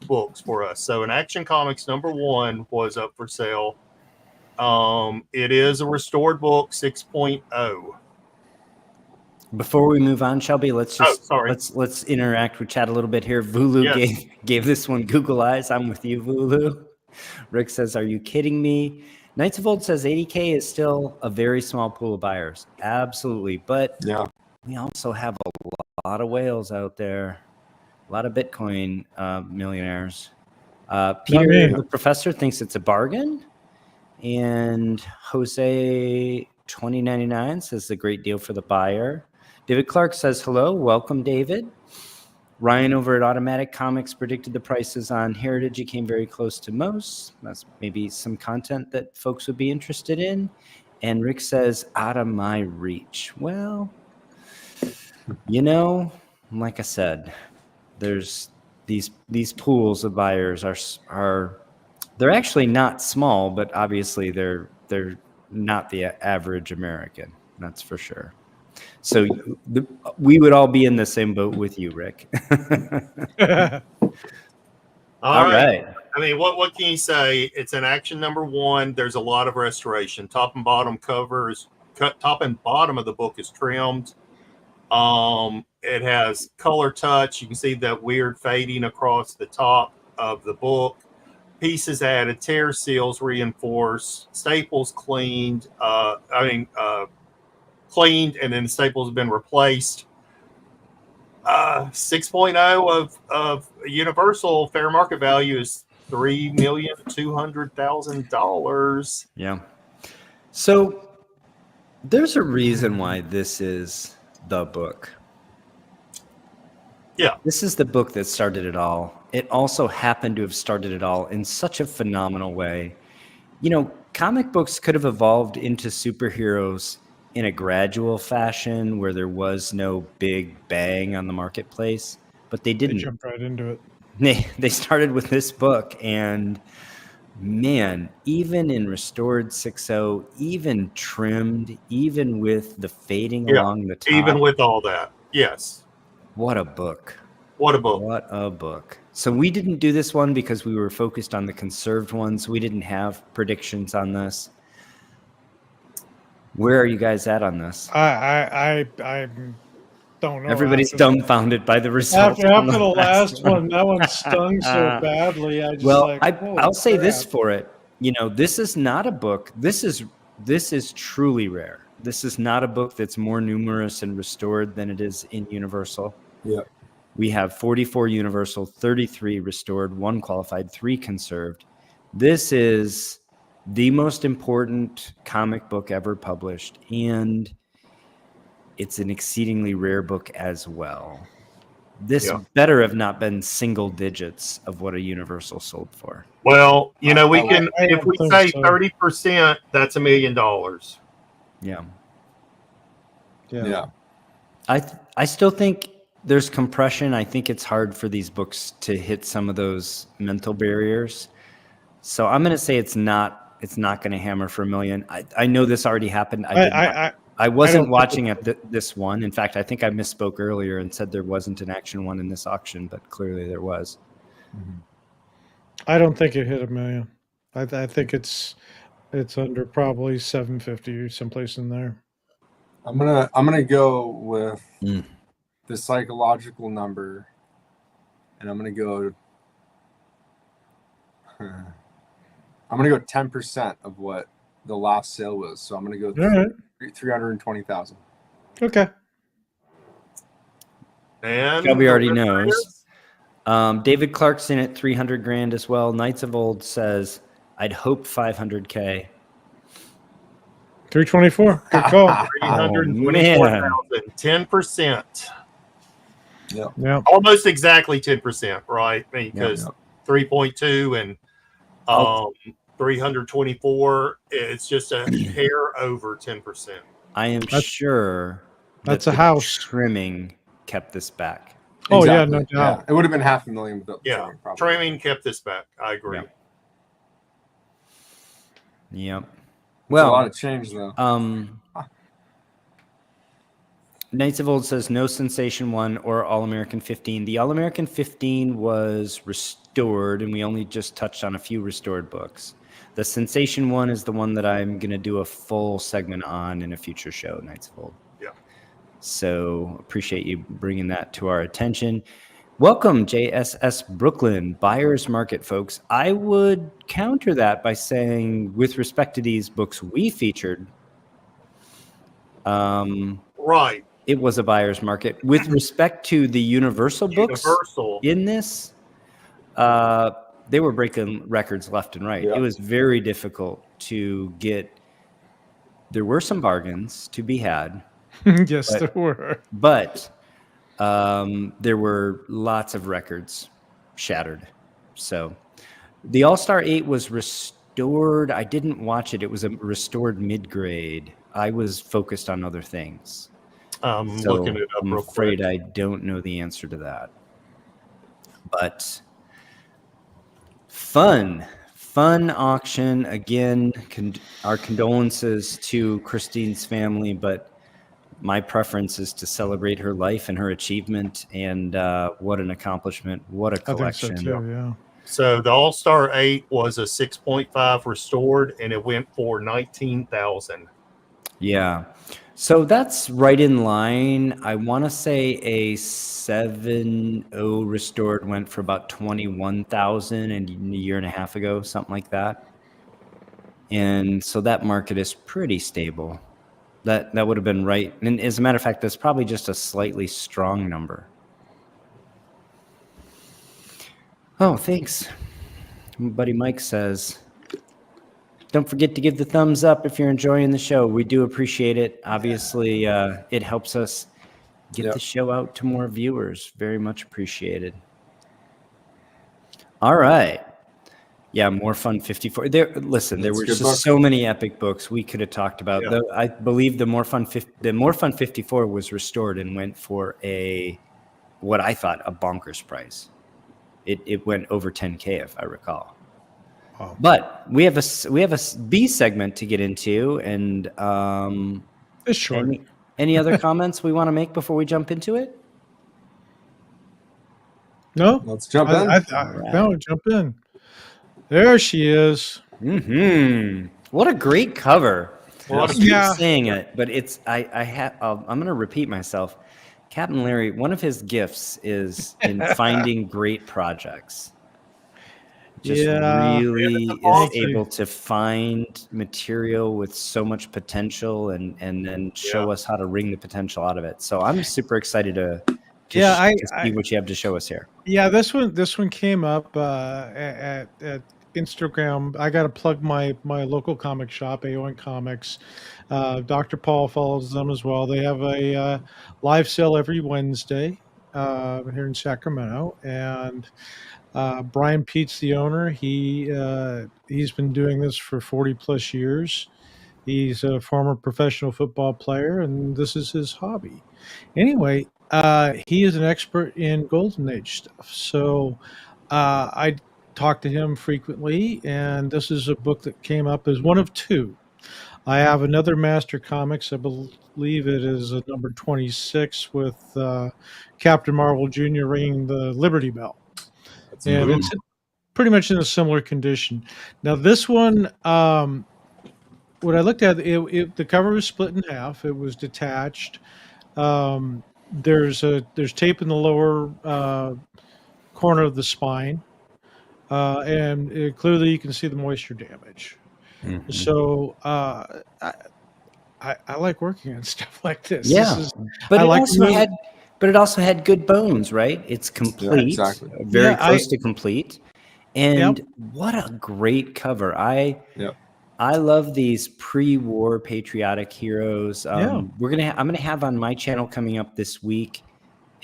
[SPEAKER 4] books for us. So, an Action Comics #1 was up for sale. It is a restored book, 6.0.
[SPEAKER 1] Before we move on, Shelby, let's interact with chat a little bit here. Vulu gave this one Google eyes. I'm with you, Vulu. Rick says, "Are you kidding me?" Knights of Old says 80K is still a very small pool of buyers. Absolutely. But we also have a lot of whales out there, a lot of Bitcoin millionaires. Peter, the professor, thinks it's a bargain. And Jose 2099 says a great deal for the buyer. David Clark says, hello. Welcome, David. Ryan over at Automatic Comics predicted the prices on Heritage. It came very close to most. That's maybe some content that folks would be interested in. And Rick says, out of my reach. Well, you know, like I said, there's these pools of buyers are they're actually not small, but obviously they're not the average American. That's for sure. So we would all be in the same boat with you, Rick. All right.
[SPEAKER 4] I mean, what can you say? It's an Action #1. There's a lot of restoration. Top and bottom covers, top and bottom of the book is trimmed. It has color touch. You can see that weird fading across the top of the book. Pieces added, tear seals reinforced, staples cleaned. Cleaned, and then the staples have been replaced. 6.0 of Universal fair market value is $3,200,000.
[SPEAKER 1] Yeah. So there's a reason why this is the book.
[SPEAKER 4] Yeah.
[SPEAKER 1] This is the book that started it all. It also happened to have started it all in such a phenomenal way. You know, comic books could have evolved into superheroes in a gradual fashion where there was no big bang on the marketplace, but they
[SPEAKER 2] They
[SPEAKER 1] didn't.
[SPEAKER 2] jumped right into it.
[SPEAKER 1] They started with this book, and man, even in restored 6.0, even trimmed, even with the fading along the top,
[SPEAKER 4] even with all that, yes.
[SPEAKER 1] What a book.
[SPEAKER 4] What a book.
[SPEAKER 1] What a book. So we didn't do this one because we were focused on the conserved ones. We didn't have predictions on this. Where are you guys at on this?
[SPEAKER 2] I don't know.
[SPEAKER 1] Everybody's dumbfounded by the results.
[SPEAKER 2] After the last one, that one stung so badly. I just
[SPEAKER 1] I'll say this for it. You know, this is not a book. This is truly rare. This is not a book that's more numerous and restored than it is in Universal.
[SPEAKER 3] Yeah.
[SPEAKER 1] We have 44 Universal, 33 restored, 1 qualified, 3 conserved. This is the most important comic book ever published, and it's an exceedingly rare book as well. This better have not been single digits of what a Universal sold for.
[SPEAKER 4] Well, you know, we can, if we say 30%, that's $1 million.
[SPEAKER 3] Yeah.
[SPEAKER 1] I still think there's compression. I think it's hard for these books to hit some of those mental barriers. So I'm going to say it's not going to hammer for $1 million. I know this already happened. I wasn't watching at this one. In fact, I think I misspoke earlier and said there wasn't an action one in this auction, but clearly there was.
[SPEAKER 2] I don't think it hit $1 million. I think it's under probably 750 or someplace in there.
[SPEAKER 3] I'm gonna go with the psychological number, and I'm gonna go 10% of what the last sale was. So I'm gonna go 320,000.
[SPEAKER 2] Okay.
[SPEAKER 4] And
[SPEAKER 1] Shelby already knows. David Clarkson at 300 grand as well. Knights of Old says, I'd hope 500K.
[SPEAKER 2] 324. Good call.
[SPEAKER 4] 324,000. 10%.
[SPEAKER 3] Yeah.
[SPEAKER 4] Almost exactly 10%, right? I mean, because 3.2 and 324, it's just a hair over 10%.
[SPEAKER 1] I am sure
[SPEAKER 2] that's a house.
[SPEAKER 1] Trimming kept this back.
[SPEAKER 2] Oh, yeah, no doubt.
[SPEAKER 3] Yeah. It would have been $500,000 without trimming, probably.
[SPEAKER 4] Trimming kept this back. I agree.
[SPEAKER 1] Yep.
[SPEAKER 3] Well, a lot of change, though.
[SPEAKER 1] Knights of Old says no Sensation 1 or All-American 15. The All-American 15 was restored, and we only just touched on a few restored books. The Sensation 1 is the one that I'm going to do a full segment on in a future show, Knights of Old.
[SPEAKER 4] Yeah.
[SPEAKER 1] So appreciate you bringing that to our attention. Welcome, JSS Brooklyn, buyer's market, folks. I would counter that by saying, with respect to these books we featured,
[SPEAKER 4] right,
[SPEAKER 1] it was a buyer's market. With respect to the Universal books in this, they were breaking records left and right. It was very difficult to get. There were some bargains to be had.
[SPEAKER 2] Yes, there were.
[SPEAKER 1] But there were lots of records shattered. So the All-Star 8 was restored. I didn't watch it. It was a restored mid-grade. I was focused on other things.
[SPEAKER 4] Looking it up
[SPEAKER 1] I'm
[SPEAKER 4] real
[SPEAKER 1] afraid
[SPEAKER 4] quick.
[SPEAKER 1] I don't know the answer to that. But fun auction. Again, our condolences to Christine's family, but my preference is to celebrate her life and her achievement, and what an accomplishment. What a collection.
[SPEAKER 2] I think so too, yeah.
[SPEAKER 4] So the All-Star 8 was a 6.5 restored, and it went for $19,000.
[SPEAKER 1] Yeah. So that's right in line. I want to say a 7.0 restored went for about 21,000 a year and a half ago, something like that. And so that market is pretty stable. That would have been right. And as a matter of fact, that's probably just a slightly strong number. Oh, thanks. Buddy Mike says, don't forget to give the thumbs up if you're enjoying the show. We do appreciate it. Obviously, it helps us Get the show out to more viewers. Very much appreciated. All right. Yeah, More Fun 54. There were just so many epic books we could have talked about.
[SPEAKER 4] Yeah.
[SPEAKER 1] I believe the More Fun 54 was restored and went for what I thought a bonkers price. It went over 10K if I recall.
[SPEAKER 2] Wow.
[SPEAKER 1] But we have a B segment to get into, and
[SPEAKER 2] it's short.
[SPEAKER 1] Any other comments we want to make before we jump into it?
[SPEAKER 2] No,
[SPEAKER 3] let's jump in.
[SPEAKER 2] No, jump in. There she is.
[SPEAKER 1] What a great cover.
[SPEAKER 4] Well,
[SPEAKER 1] I keep saying it, but it's I'm going to repeat myself. Captain Larry, one of his gifts is in finding great projects. Just really is able to find material with so much potential and then show us how to wring the potential out of it. So I'm super excited to see what you have to show us here.
[SPEAKER 2] Yeah, this one came up at Instagram. I got to plug my local comic shop, AON Comics. Dr. Paul follows them as well. They have a live sale every Wednesday here in Sacramento, and Brian Pete's the owner. He's been doing this for 40 plus years. He's a former professional football player, and this is his hobby. Anyway, he is an expert in Golden Age stuff. So I talk to him frequently, and this is a book that came up as one of two. I have another Master Comics. I believe it is number 26 with Captain Marvel Jr. ringing the Liberty Bell. And it's pretty much in a similar condition. Now, this one, when I looked at it, the cover was split in half. It was detached. There's tape in the lower corner of the spine, and clearly you can see the moisture damage. So I like working on stuff like this.
[SPEAKER 1] Yeah, but it also had good bones, right? It's complete, very close to complete. And what a great cover! I love these pre-war patriotic heroes. I'm gonna have on my channel coming up this week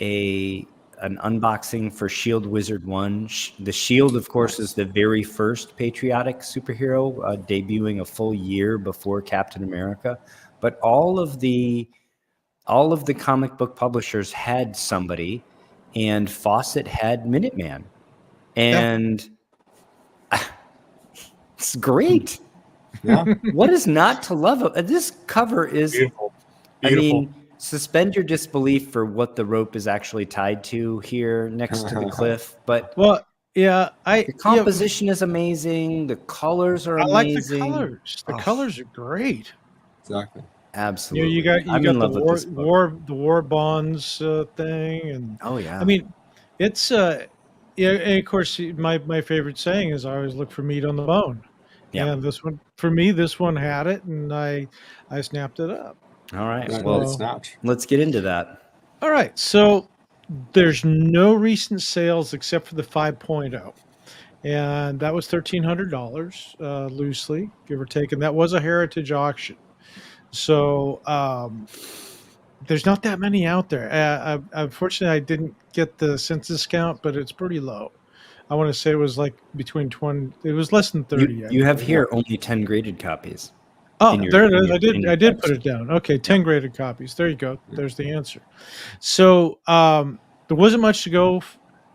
[SPEAKER 1] an unboxing for Shield Wizard 1. The Shield, of course, is the very first patriotic superhero, debuting a full year before Captain America. But all of the comic book publishers had somebody, and Fawcett had Minuteman, and it's great.
[SPEAKER 3] Yeah.
[SPEAKER 1] What is not to love? This cover is
[SPEAKER 4] beautiful.
[SPEAKER 1] I mean, suspend your disbelief for what the rope is actually tied to here next to the cliff. But the composition is amazing. The colors are amazing.
[SPEAKER 2] I like the colors. The colors are great.
[SPEAKER 3] Exactly.
[SPEAKER 1] Absolutely.
[SPEAKER 2] You got the war bonds thing, and I mean, it's and of course my favorite saying is I always look for meat on the bone. Yeah. And this one had it, and I snapped it up.
[SPEAKER 1] All right. Well, let's get into that.
[SPEAKER 2] All right. So there's no recent sales except for the 5.0. And that was $1,300 loosely, give or take. And that was a heritage auction. So there's not that many out there. Unfortunately, I didn't get the census count, but it's pretty low. I want to say it was like between 20. It was less than 30.
[SPEAKER 1] You have here only 10 graded copies.
[SPEAKER 2] Oh, there it is. I did put it down. Okay, 10 graded copies. There you go. There's the answer. So there wasn't much to go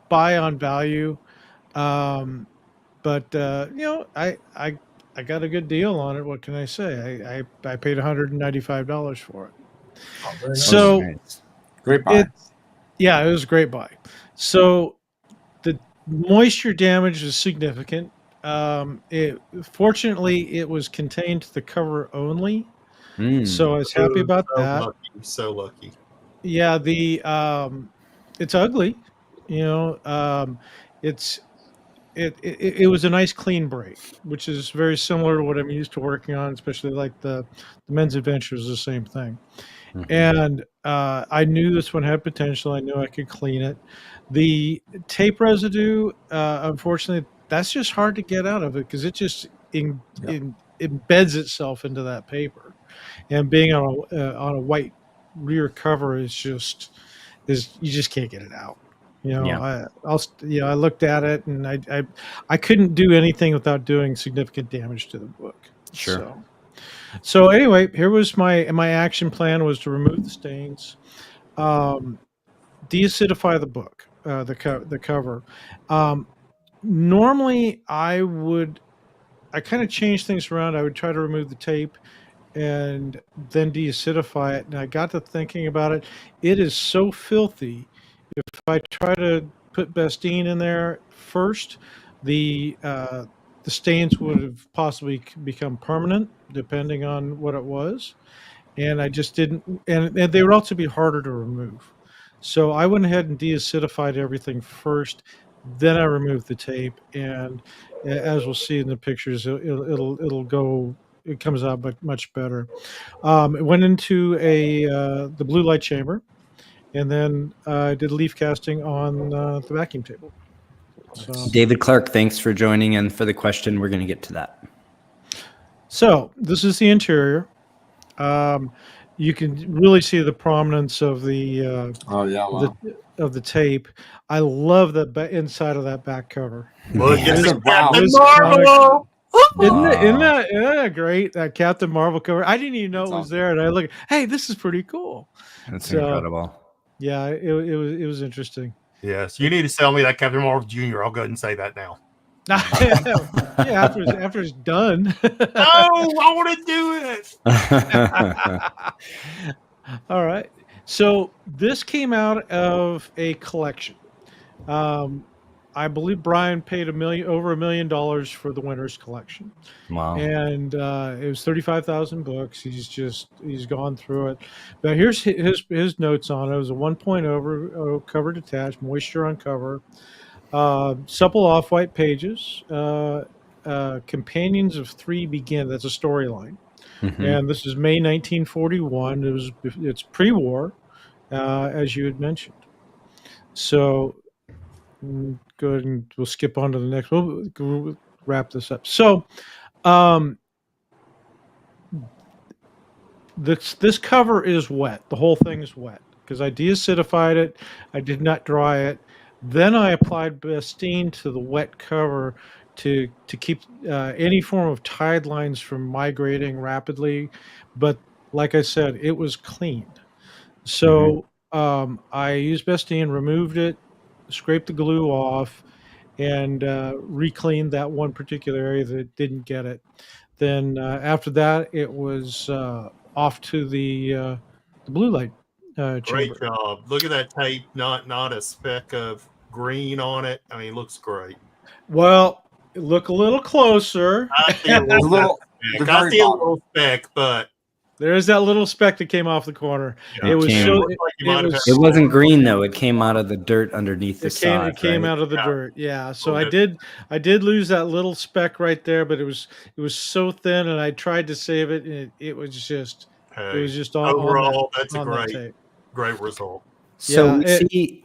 [SPEAKER 2] by on value, but I got a good deal on it. What can I say? I paid $195 for it.
[SPEAKER 3] Oh, very nice.
[SPEAKER 2] So
[SPEAKER 3] great buy.
[SPEAKER 2] It was a great buy. So the moisture damage is significant. Fortunately, it was contained to the cover only, so I was happy about that.
[SPEAKER 4] So lucky.
[SPEAKER 2] Yeah, it's ugly. It was a nice clean break, which is very similar to what I'm used to working on, especially like the Men's Adventure is the same thing. And I knew this one had potential. I knew I could clean it. The tape residue, unfortunately, that's just hard to get out of it because it just embeds itself into that paper. And being on a white rear cover is you just can't get it out.
[SPEAKER 1] Yeah.
[SPEAKER 2] I looked at it and I couldn't do anything without doing significant damage to the book.
[SPEAKER 1] Sure.
[SPEAKER 2] So anyway, here was my action plan was to remove the stains, deacidify the book, the cover. Normally I kind of change things around. I would try to remove the tape and then deacidify it. And I got to thinking about it. It is so filthy. If I try to put Bastine in there first, the stains would have possibly become permanent, depending on what it was. And I just didn't, and they would also be harder to remove. So I went ahead and deacidified everything first. Then I removed the tape, and as we'll see in the pictures, it comes out much better. It went into the blue light chamber, and then I did leaf casting on the vacuum table. So,
[SPEAKER 1] David Clark, thanks for joining and for the question. We're going to get to that.
[SPEAKER 2] So this is the interior. You can really see the prominence of the of the tape. I love the inside of that back cover.
[SPEAKER 4] Look at
[SPEAKER 3] Wow.
[SPEAKER 4] Captain Marvel.
[SPEAKER 2] Isn't that great? That Captain Marvel cover. I didn't even know it was there, and I look. Hey, this is pretty cool.
[SPEAKER 1] That's incredible.
[SPEAKER 2] Yeah, it was interesting.
[SPEAKER 4] Yes, you need to sell me that Captain Marvel Jr. I'll go ahead and say that now.
[SPEAKER 2] Yeah, after it's done.
[SPEAKER 4] Oh, I want to do it.
[SPEAKER 2] All right. So this came out of a collection. I believe Brian paid over $1 million for the Winter's collection.
[SPEAKER 1] Wow.
[SPEAKER 2] And it was 35,000 books. He's gone through it. But here's his notes on it. It was a 1.0 cover detached, moisture on cover, supple off-white pages, companions of 3 begin. That's a storyline. Mm-hmm. And this is May 1941. It's pre-war, as you had mentioned. So go ahead and we'll skip on to the next. We'll wrap this up. So this cover is wet. The whole thing is wet because I deacidified it. I did not dry it. Then I applied Bastine to the wet cover to keep any form of tide lines from migrating rapidly. But like I said, it was cleaned. So I used Bastine, removed it, scraped the glue off, and re-cleaned that one particular area that didn't get it. Then after that, it was off to the blue light chamber.
[SPEAKER 4] Great job. Look at that tape. Not a speck of green on it. I mean, it looks great.
[SPEAKER 2] Well, look a little closer.
[SPEAKER 4] I see a little speck, but
[SPEAKER 2] there is that little speck that came off the corner.
[SPEAKER 1] Yeah.
[SPEAKER 2] It
[SPEAKER 1] wasn't green though. It came out of the dirt underneath the sod.
[SPEAKER 2] It came out of the dirt. Yeah. So I did lose that little speck right there, but it was so thin, and I tried to save it, and it was just
[SPEAKER 4] overall. That's a great result.
[SPEAKER 1] So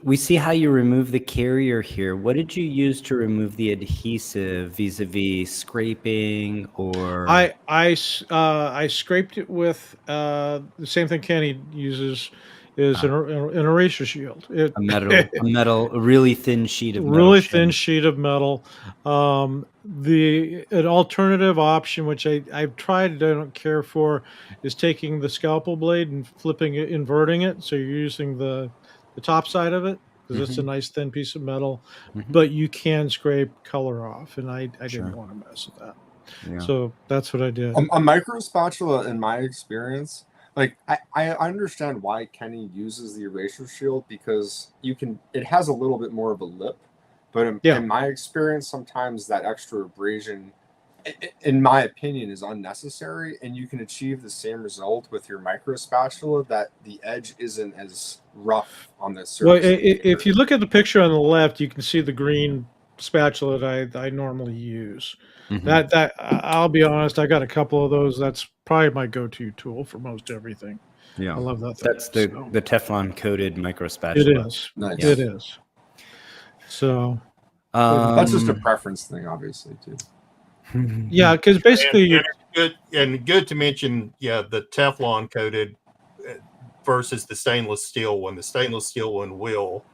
[SPEAKER 1] we see how you remove the carrier here. What did you use to remove the adhesive vis-a-vis scraping or?
[SPEAKER 2] I scraped it with the same thing Kenny uses is an eraser shield.
[SPEAKER 1] A really thin sheet of metal.
[SPEAKER 2] Really thin sheet of metal. An alternative option, which I've tried, I don't care for, is taking the scalpel blade and flipping it, inverting it. So you're using the top side of it because it's a nice thin piece of metal, but you can scrape color off, and I didn't want to mess with that. Yeah. So that's what I did.
[SPEAKER 3] A micro spatula, in my experience, like I understand why Kenny uses the eraser shield because it has a little bit more of a lip, but in my experience, sometimes that extra abrasion, in my opinion, is unnecessary, and you can achieve the same result with your micro spatula that the edge isn't as rough on the surface.
[SPEAKER 2] Well, if you look at the picture on the left, you can see the green spatula that I normally use. That I'll be honest, I got a couple of those. That's probably my go-to tool for most everything. Yeah, I love that thing.
[SPEAKER 1] That's the Teflon coated micro spatula.
[SPEAKER 2] It is. Nice. It is. So
[SPEAKER 3] that's just a preference thing, obviously, too.
[SPEAKER 2] Yeah, because basically
[SPEAKER 4] good to mention, the Teflon coated versus the stainless steel one. The stainless steel one will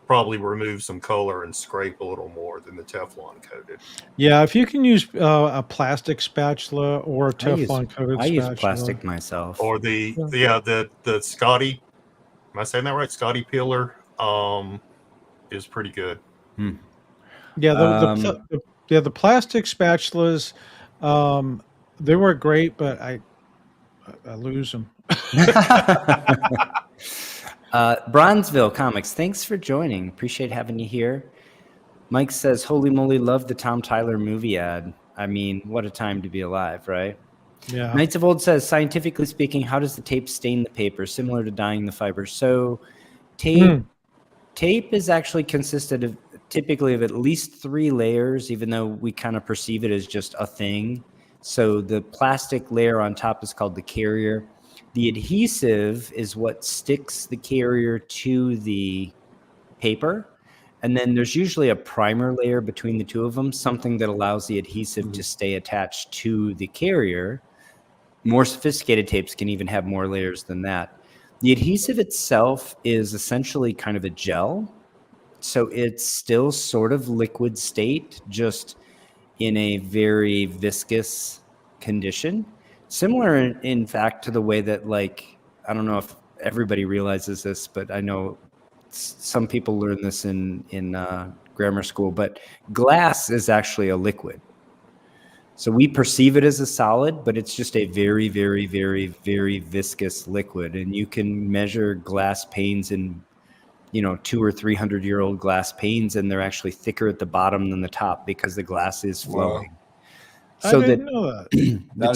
[SPEAKER 4] probably remove some color and scrape a little more than the Teflon coated.
[SPEAKER 2] Yeah, if you can use a plastic spatula or a
[SPEAKER 1] I use
[SPEAKER 2] Teflon coated
[SPEAKER 1] use
[SPEAKER 2] spatula.
[SPEAKER 1] plastic myself.
[SPEAKER 4] Or the Scotty, am I saying that right? Scotty peeler is pretty good.
[SPEAKER 2] Yeah, the plastic spatulas, they were great, but I lose them.
[SPEAKER 1] Bronzeville Comics, thanks for joining. Appreciate having you here. Mike says, holy moly, love the Tom Tyler movie ad. I mean, what a time to be alive, right?
[SPEAKER 2] Yeah.
[SPEAKER 1] Knights of Old says, scientifically speaking, how does the tape stain the paper? Similar to dyeing the fiber. So tape is actually consisted of typically of at least 3 layers, even though we kind of perceive it as just a thing. So the plastic layer on top is called the carrier. The adhesive is what sticks the carrier to the paper. And then there's usually a primer layer between the two of them, something that allows the adhesive to stay attached to the carrier. More sophisticated tapes can even have more layers than that. The adhesive itself is essentially kind of a gel. So it's still sort of liquid state, just in a very viscous condition. Similar, in fact, to the way that, like, I don't know if everybody realizes this, but I know some people learn this in grammar school, but glass is actually a liquid. So we perceive it as a solid, but it's just a very, very, very, very viscous liquid. And you can measure glass panes in, 200 or 300-year-old glass panes, and they're actually thicker at the bottom than the top because the glass is flowing.
[SPEAKER 2] Wow.
[SPEAKER 1] So
[SPEAKER 2] I didn't know that.
[SPEAKER 1] The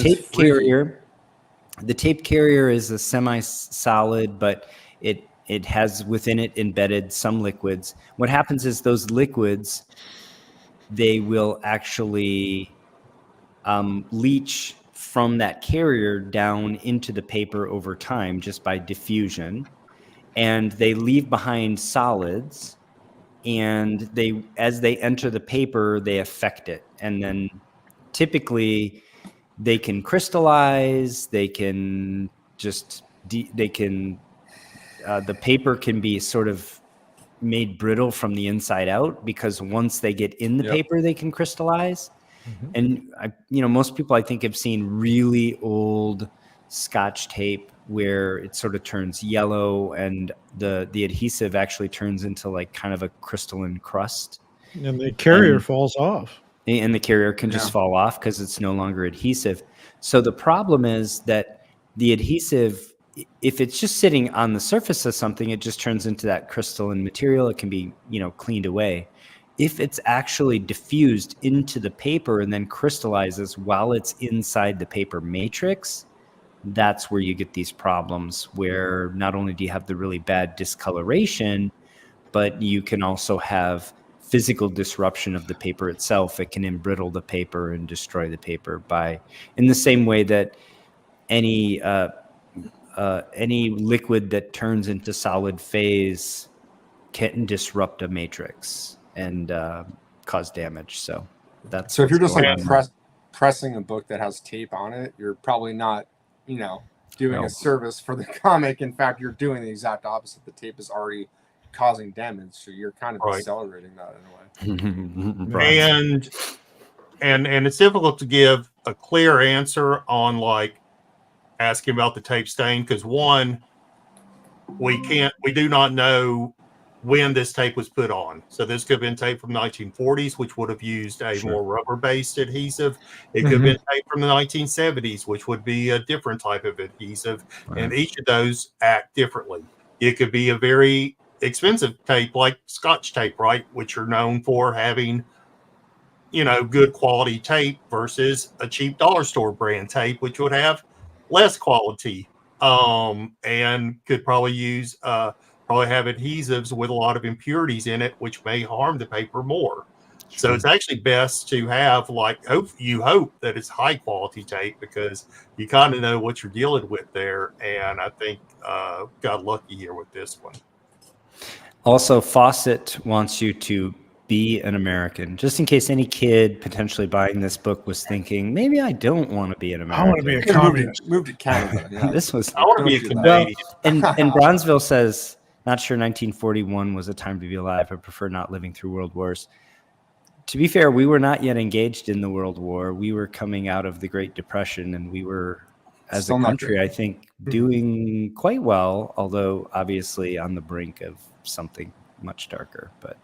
[SPEAKER 1] tape carrier is a semi-solid, but it has within it embedded some liquids. What happens is those liquids, they will actually leach from that carrier down into the paper over time just by diffusion, and they leave behind solids, and as they enter the paper, they affect it, and then typically they can crystallize, the paper can be sort of made brittle from the inside out, because once they get in the paper, they can crystallize. And most people, I think, have seen really old Scotch tape where it sort of turns yellow and the adhesive actually turns into like kind of a crystalline crust.
[SPEAKER 2] And the carrier falls off.
[SPEAKER 1] And the carrier can just fall off because it's no longer adhesive. So the problem is that the adhesive, if it's just sitting on the surface of something, it just turns into that crystalline material. It can be, cleaned away. If it's actually diffused into the paper and then crystallizes while it's inside the paper matrix, that's where you get these problems where not only do you have the really bad discoloration, but you can also have physical disruption of the paper itself. It can embrittle the paper and destroy the paper in the same way that any liquid that turns into solid phase can disrupt a matrix and cause damage. So
[SPEAKER 3] if you're just like pressing a book that has tape on it, you're probably not, doing a service for the comic. In fact, you're doing the exact opposite. The tape is already causing damage, so you're kind of accelerating that in a way.
[SPEAKER 4] And it's difficult to give a clear answer on like asking about the tape stain, because one, we do not know when this tape was put on. So this could have been tape from the 1940s, which would have used a more rubber-based adhesive. It could have been tape from the 1970s, which would be a different type of adhesive. Right. And each of those act differently. It could be a very expensive tape like Scotch tape, right, which are known for having, good quality tape, versus a cheap dollar store brand tape, which would have less quality and could probably use have adhesives with a lot of impurities in it, which may harm the paper more. Sure. So it's actually best to have you hope that it's high quality tape, because you kind of know what you're dealing with there. And I think got lucky here with this one.
[SPEAKER 1] Also, Fawcett wants you to be an American? Just in case any kid potentially buying this book was thinking, maybe I don't want to be an American.
[SPEAKER 2] I want to be a
[SPEAKER 3] Move to,
[SPEAKER 2] communist.
[SPEAKER 3] move to Canada. Yeah.
[SPEAKER 1] This was
[SPEAKER 4] I want to be a
[SPEAKER 3] Don't do that.
[SPEAKER 4] Canadian.
[SPEAKER 1] and Bronzeville says, not sure 1941 was a time to be alive. I prefer not living through world wars. To be fair, we were not yet engaged in the World War. We were coming out of the Great Depression, and we were, as
[SPEAKER 3] Still
[SPEAKER 1] a
[SPEAKER 3] not
[SPEAKER 1] country,
[SPEAKER 3] good.
[SPEAKER 1] I think, doing quite well, although obviously on the brink of something much darker. But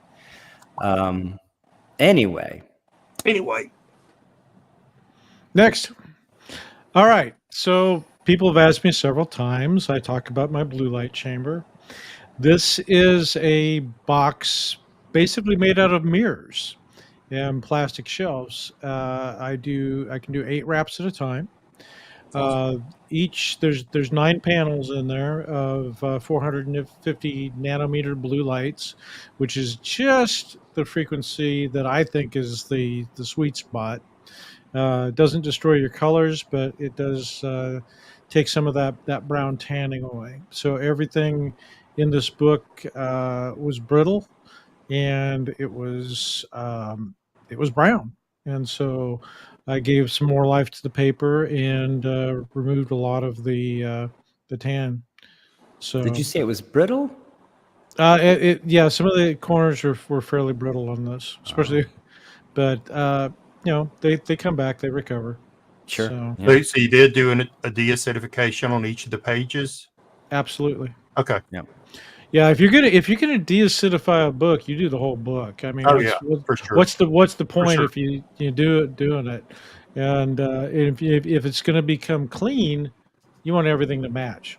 [SPEAKER 1] anyway.
[SPEAKER 2] Next. All right. So people have asked me several times. I talk about my blue light chamber. This is a box basically made out of mirrors and plastic shelves. I can do 8 wraps at a time. There's 9 panels in there of 450 nanometer blue lights, which is just the frequency that I think is the sweet spot. It doesn't destroy your colors, but it does take some of that brown tanning away. So everything in this book was brittle, and it was brown. And so I gave some more life to the paper and removed a lot of the tan. So
[SPEAKER 1] Did you say it was brittle?
[SPEAKER 2] yeah, some of the corners were fairly brittle on this, especially, but they come back, they recover.
[SPEAKER 1] Sure.
[SPEAKER 2] So,
[SPEAKER 1] Yeah.
[SPEAKER 4] So you did do a deacidification on each of the pages?
[SPEAKER 2] absolutely.
[SPEAKER 4] Okay.
[SPEAKER 2] Yeah, if you're gonna deacidify a book, you do the whole book. I mean,
[SPEAKER 4] For sure.
[SPEAKER 2] what's the point
[SPEAKER 4] sure.
[SPEAKER 2] if you doing it? And if it's going to become clean, you want everything to match.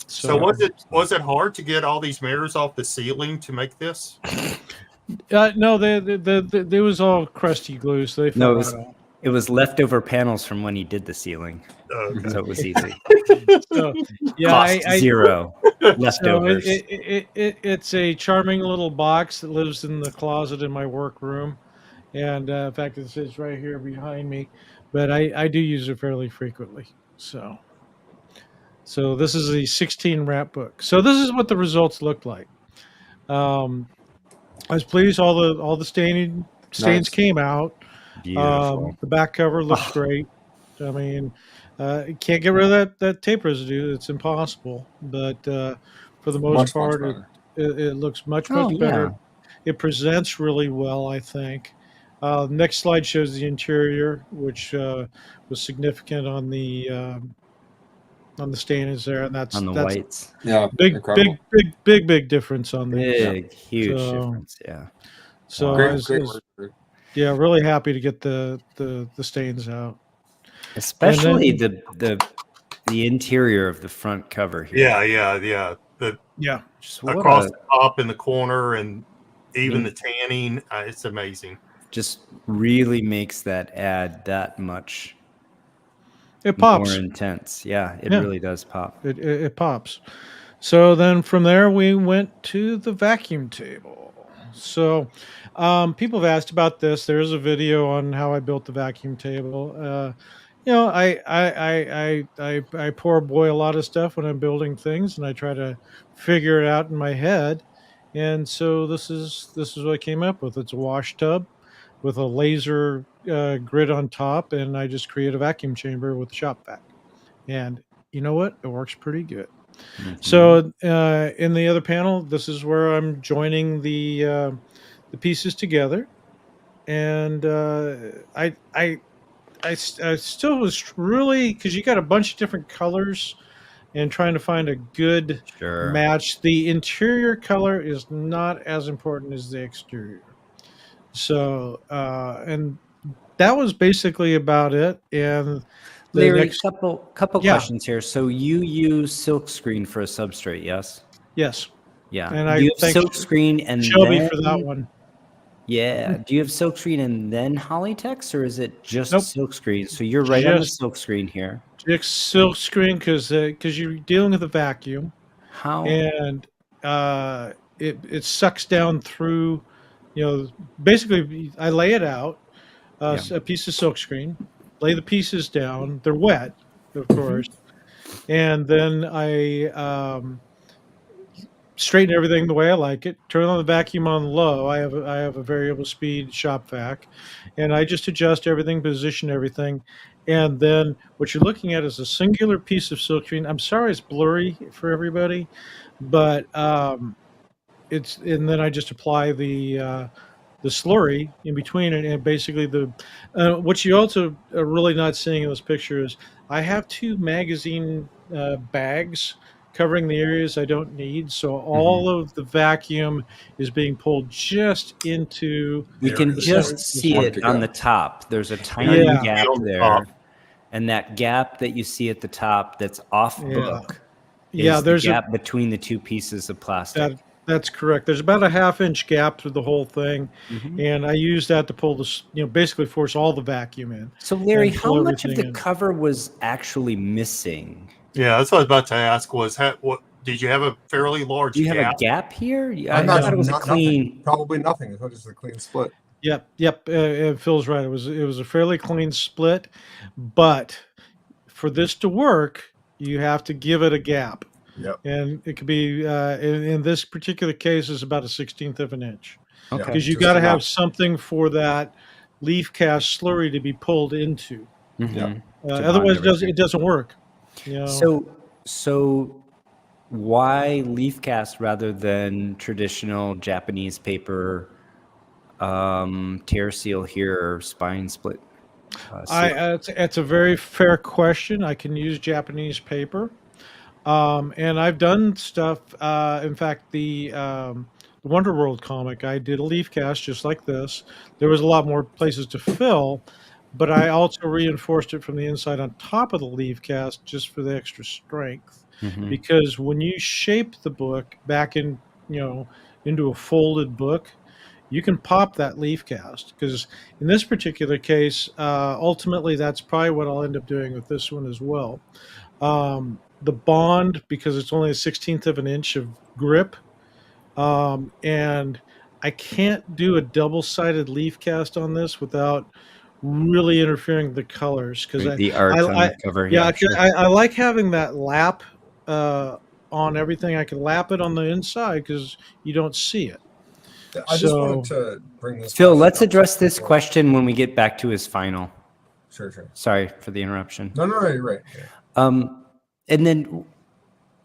[SPEAKER 4] So was it hard to get all these mirrors off the ceiling to make this?
[SPEAKER 2] No, they was all crusty glue, so they fell right off.
[SPEAKER 1] It was leftover panels from when he did the ceiling, so it was easy.
[SPEAKER 2] So, yeah,
[SPEAKER 1] Cost zero.
[SPEAKER 2] So
[SPEAKER 1] Leftovers.
[SPEAKER 2] it's a charming little box that lives in the closet in my workroom, and in fact, it sits right here behind me. But I do use it fairly frequently. So this is a 16 wrap book. So this is what the results look like. I was pleased. All the stains
[SPEAKER 3] Nice.
[SPEAKER 2] came out.
[SPEAKER 1] Beautiful.
[SPEAKER 2] The back cover looks great. I mean, you can't get rid of that tape residue. It's impossible. But for the most part, it looks much better. It presents really well, I think. Next slide shows the interior, which was significant on the stainings there, and that's
[SPEAKER 1] whites.
[SPEAKER 3] Yeah,
[SPEAKER 2] big difference on the
[SPEAKER 1] Huge difference. Yeah.
[SPEAKER 2] So
[SPEAKER 3] great work.
[SPEAKER 2] Yeah, really happy to get the stains out.
[SPEAKER 1] Especially the interior of the front cover here.
[SPEAKER 4] Yeah.
[SPEAKER 2] Just
[SPEAKER 4] across the top in the corner and even the tanning, it's amazing.
[SPEAKER 1] Just really makes that ad that much
[SPEAKER 2] more
[SPEAKER 1] intense. Yeah, it really does pop.
[SPEAKER 2] It pops. So then from there we went to the vacuum table. So people have asked about this. There's a video on how I built the vacuum table. I poor boy a lot of stuff when I'm building things, and I try to figure it out in my head. And so this is what I came up with. It's a wash tub with a laser grid on top, and I just create a vacuum chamber with a shop vac. And you know what? It works pretty good. Mm-hmm. So in the other panel, this is where I'm joining the pieces together, and I still was really, because you got a bunch of different colors and trying to find a good match. The interior color is not as important as the exterior. So and that was basically about it. And
[SPEAKER 1] Larry, couple questions here. So you use silkscreen for a substrate, yes?
[SPEAKER 2] Yes.
[SPEAKER 1] Yeah.
[SPEAKER 2] And
[SPEAKER 1] you have silkscreen and
[SPEAKER 2] Shelby
[SPEAKER 1] then,
[SPEAKER 2] for that one.
[SPEAKER 1] Yeah. Do you have silkscreen and then Hollytex, or is it just silkscreen? So you're right on the silkscreen here.
[SPEAKER 2] Just silkscreen because you're dealing with a vacuum.
[SPEAKER 1] How?
[SPEAKER 2] And it sucks down through. Basically, I lay it out, a piece of silkscreen, lay the pieces down. They're wet, of course, and then I straighten everything the way I like it. Turn on the vacuum on low. I have a variable speed shop vac, and I just adjust everything, position everything, and then what you're looking at is a singular piece of silk screen. I'm sorry it's blurry for everybody, but it's and then I just apply the slurry in between it, and basically what you also are really not seeing in this picture is I have two magazine bags covering the areas I don't need, so all of the vacuum is being pulled just into
[SPEAKER 1] You can
[SPEAKER 2] the center.
[SPEAKER 1] just see it on the top. There's a tiny
[SPEAKER 2] Yeah.
[SPEAKER 1] gap
[SPEAKER 4] On the
[SPEAKER 1] there,
[SPEAKER 4] top.
[SPEAKER 1] and that gap that you see at the top that's off
[SPEAKER 2] Yeah.
[SPEAKER 1] book
[SPEAKER 2] Yeah,
[SPEAKER 1] is the
[SPEAKER 2] there's a
[SPEAKER 1] gap between the two pieces of plastic.
[SPEAKER 2] that's correct. There's about a half-inch gap through the whole thing,
[SPEAKER 1] Mhm.
[SPEAKER 2] and I use that to pull basically force all the vacuum in.
[SPEAKER 1] So, Larry,
[SPEAKER 2] and
[SPEAKER 1] how
[SPEAKER 2] pull
[SPEAKER 1] much of
[SPEAKER 2] everything
[SPEAKER 1] the
[SPEAKER 2] in.
[SPEAKER 1] cover was actually missing?
[SPEAKER 4] Yeah, that's what I was about to ask. What did you have a fairly large
[SPEAKER 1] Do you have
[SPEAKER 4] gap?
[SPEAKER 1] a gap here?
[SPEAKER 3] I'm
[SPEAKER 1] I
[SPEAKER 3] not,
[SPEAKER 1] thought it was a
[SPEAKER 3] not
[SPEAKER 1] clean.
[SPEAKER 3] nothing. Probably nothing. It's just a clean split.
[SPEAKER 2] Yep. Phil's right. It was a fairly clean split, but for this to work, you have to give it a gap,
[SPEAKER 3] Yep.
[SPEAKER 2] and it could be in this particular case is about a 1/16 of an inch,
[SPEAKER 1] Okay.
[SPEAKER 2] because you
[SPEAKER 3] Just
[SPEAKER 2] got to have
[SPEAKER 3] enough.
[SPEAKER 2] something for that leaf cast slurry to be pulled into.
[SPEAKER 1] Mhm. To
[SPEAKER 2] Otherwise,
[SPEAKER 1] bond
[SPEAKER 2] it doesn't work.
[SPEAKER 1] So why leaf cast rather than traditional Japanese paper, tear seal here, or spine split? Seal?
[SPEAKER 2] It's a very fair question. I can use Japanese paper, and I've done stuff. In fact, the Wonder World comic, I did a leaf cast just like this. There was a lot more places to fill, but I also reinforced it from the inside on top of the leaf cast just for the extra strength.
[SPEAKER 1] Mhm.
[SPEAKER 2] Because when you shape the book back into a folded book, you can pop that leaf cast. Because in this particular case, ultimately, that's probably what I'll end up doing with this one as well. The bond, because it's only a 1/16 of an inch of grip, and I can't do a double-sided leaf cast on this without really interfering with the colors, because
[SPEAKER 1] The art on the cover. Yeah, sure.
[SPEAKER 2] I like having that lap on everything. I can lap it on the inside because you don't see it.
[SPEAKER 3] I just wanted to bring this.
[SPEAKER 1] Phil, let's address this question when we get back to his final.
[SPEAKER 3] Sure.
[SPEAKER 1] Sorry for the interruption.
[SPEAKER 3] No, you're right.
[SPEAKER 1] And then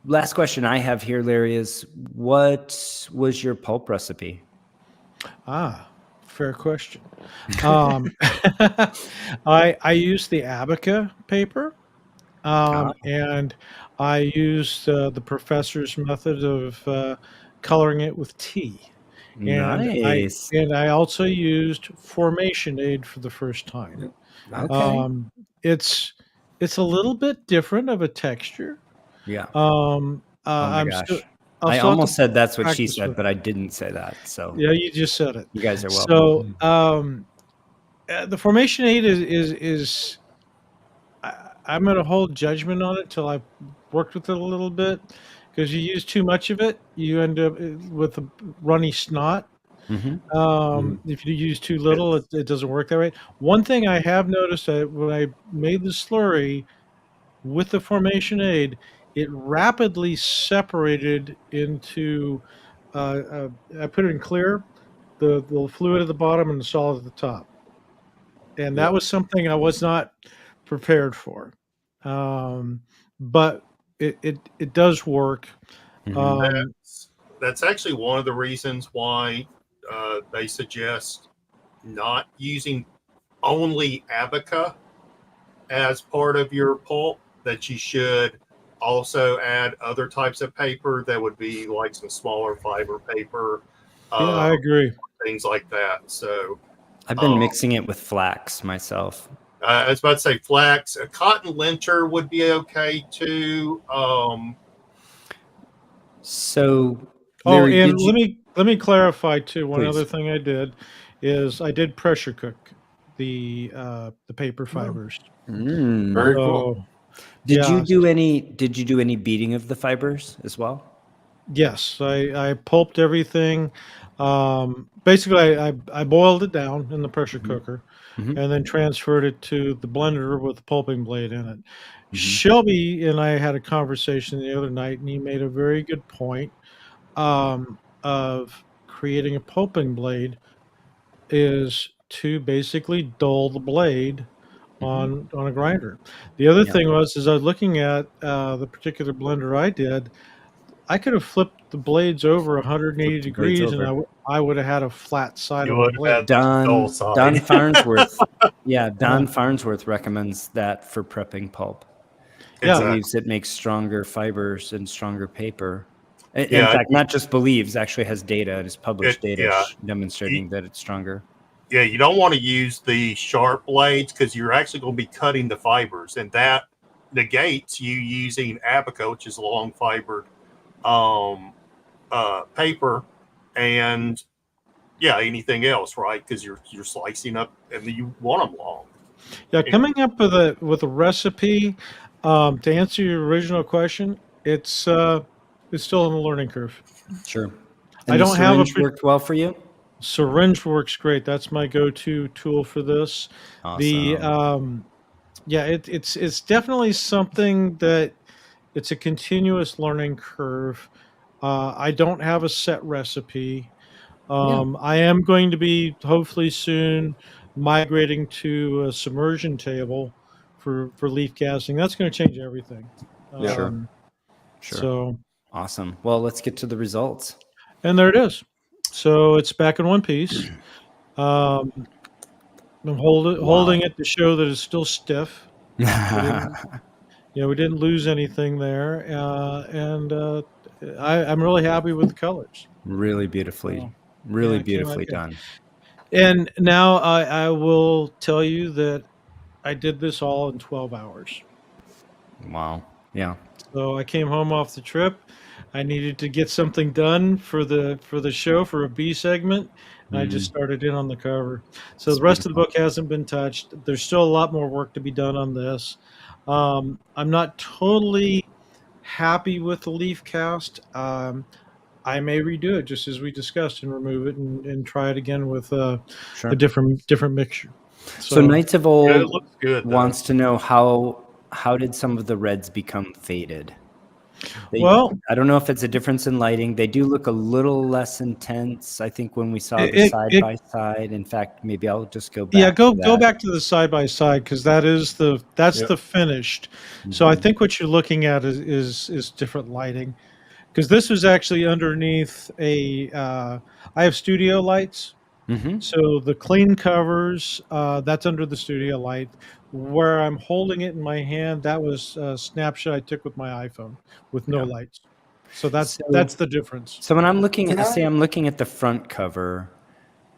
[SPEAKER 1] last question I have here, Larry, is what was your pulp recipe?
[SPEAKER 2] Fair question. I used the Abaca paper, and I used the professor's method of coloring it with tea.
[SPEAKER 1] Nice.
[SPEAKER 2] And I also used Formation Aid for the first time.
[SPEAKER 1] Okay.
[SPEAKER 2] It's a little bit different of a texture.
[SPEAKER 1] Yeah.
[SPEAKER 2] Oh
[SPEAKER 1] my gosh. I almost said that's what she said, but I didn't say that. So
[SPEAKER 2] yeah, you just said it.
[SPEAKER 1] You guys are welcome.
[SPEAKER 2] So the Formation Aid is I'm going to hold judgment on it till I've worked with it a little bit, because you use too much of it, you end up with a runny snot. If you use too little, it doesn't work that way. One thing I have noticed when I made the slurry with the Formation Aid, it rapidly separated into, I put it in clear, the fluid at the bottom and the solid at the top. And that was something I was not prepared for. But it does work.
[SPEAKER 4] That's actually one of the reasons why they suggest not using only Abaca as part of your pulp, that you should also add other types of paper that would be like some smaller fiber paper.
[SPEAKER 2] I agree.
[SPEAKER 4] Things like that. So
[SPEAKER 1] I've been mixing it with flax myself.
[SPEAKER 4] I was about to say flax. A cotton linter would be okay too.
[SPEAKER 1] Larry,
[SPEAKER 2] and let me clarify too. One other thing I did is I did pressure cook the paper fibers.
[SPEAKER 3] Very cool.
[SPEAKER 1] Did you do any beating of the fibers as well?
[SPEAKER 2] Yes, I pulped everything. Basically, I boiled it down in the pressure cooker, and then transferred it to the blender with the pulping blade in it. Shelby and I had a conversation the other night, and he made a very good point. of creating a pulping blade is to basically dull the blade on a grinder. The other thing was, as I was looking at the particular blender I did, I could have flipped the blades over 180 degrees, and I would have had a flat side
[SPEAKER 4] You
[SPEAKER 2] of a
[SPEAKER 4] would have
[SPEAKER 2] blade.
[SPEAKER 4] had the dull side.
[SPEAKER 1] Don Farnsworth, Don Farnsworth recommends that for prepping pulp. He believes it makes stronger fibers and stronger paper. In fact, not just believes, actually has data. It is published data demonstrating that it's stronger.
[SPEAKER 4] Yeah, you don't want to use the sharp blades because you're actually going to be cutting the fibers, and that negates you using Abaca, which is long fibered paper, and anything else, right? Because you're slicing up, and you want them long.
[SPEAKER 2] Yeah, coming up with a recipe to answer your original question, it's still on the learning curve.
[SPEAKER 1] Sure.
[SPEAKER 2] And I don't have a
[SPEAKER 1] worked well for you.
[SPEAKER 2] Syringe works great. That's my go-to tool for this.
[SPEAKER 1] Awesome.
[SPEAKER 2] It's definitely something that it's a continuous learning curve. I don't have a set recipe. I am going to be hopefully soon migrating to a submersion table for leaf casting. That's going to change everything.
[SPEAKER 1] Sure.
[SPEAKER 2] So
[SPEAKER 1] awesome. Well, let's get to the results.
[SPEAKER 2] And there it is. So it's back in one piece. I'm holding it to show that it's still stiff. We didn't lose anything there, and I'm really happy with the colors.
[SPEAKER 1] Really beautifully done.
[SPEAKER 2] And now I will tell you that I did this all in 12 hours.
[SPEAKER 1] Wow. Yeah.
[SPEAKER 2] So I came home off the trip. I needed to get something done for the show for a B segment, and I just started in on the cover. So the rest of the book hasn't been touched. There's still a lot more work to be done on this. I'm not totally happy with the leaf cast. I may redo it just as we discussed and remove it and try it again with a different mixture.
[SPEAKER 1] So Knights of Old wants to know how did some of the reds become faded? I don't know if it's a difference in lighting. They do look a little less intense, I think, when we saw the side by side. In fact, maybe I'll just go back.
[SPEAKER 2] Yeah, go back to the side by side because that's the finished. So I think what you're looking at is different lighting, because this was actually underneath I have studio lights. So the clean covers, that's under the studio light. Where I'm holding it in my hand, that was a snapshot I took with my iPhone with no lights. So that's the difference.
[SPEAKER 1] So when I'm looking at the front cover,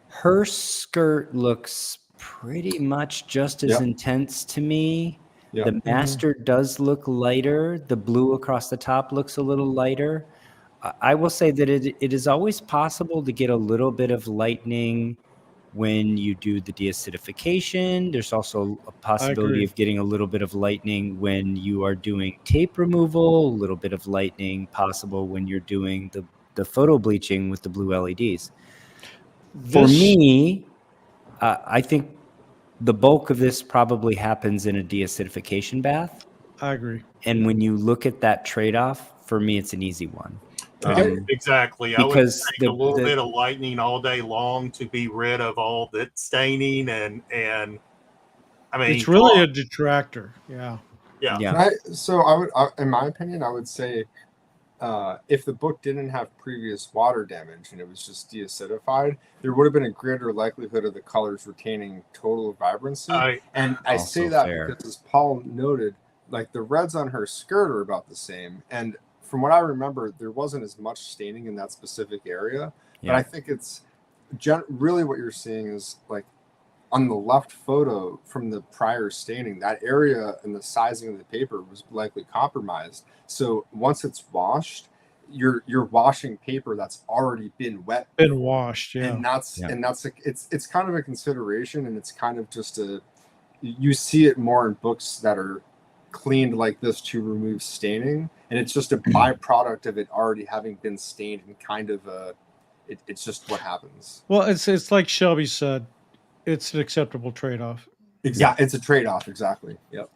[SPEAKER 1] her skirt looks pretty much just as intense to me. The master does look lighter. The blue across the top looks a little lighter. I will say that it is always possible to get a little bit of lightening when you do the deacidification. There's also a possibility of getting a little bit of lightening when you are doing tape removal, a little bit of lightening possible when you're doing the photo bleaching with the blue LEDs. For me, I think the bulk of this probably happens in a deacidification bath.
[SPEAKER 2] I agree.
[SPEAKER 1] And when you look at that trade-off, for me, it's an easy one.
[SPEAKER 4] Exactly. I would take a little bit of lightning all day long to be rid of all that staining, and I mean,
[SPEAKER 2] it's really a detractor. Yeah.
[SPEAKER 3] In my opinion, I would say if the book didn't have previous water damage and it was just deacidified, there would have been a greater likelihood of the colors retaining total vibrancy. I say that because, as Paul noted, like the reds on her skirt are about the same, and from what I remember, there wasn't as much staining in that specific area. But I think it's really what you're seeing is like on the left photo from the prior staining, that area and the sizing of the paper was likely compromised. So once it's washed, you're washing paper that's already been
[SPEAKER 2] washed,
[SPEAKER 3] and that's like it's kind of a consideration, and it's kind of just you see it more in books that are cleaned like this to remove staining, and it's just a byproduct of it already having been stained, and kind of it's just what happens.
[SPEAKER 2] Well, it's like Shelby said, it's an acceptable trade-off.
[SPEAKER 3] Yeah, it's a trade-off. Exactly. Yep.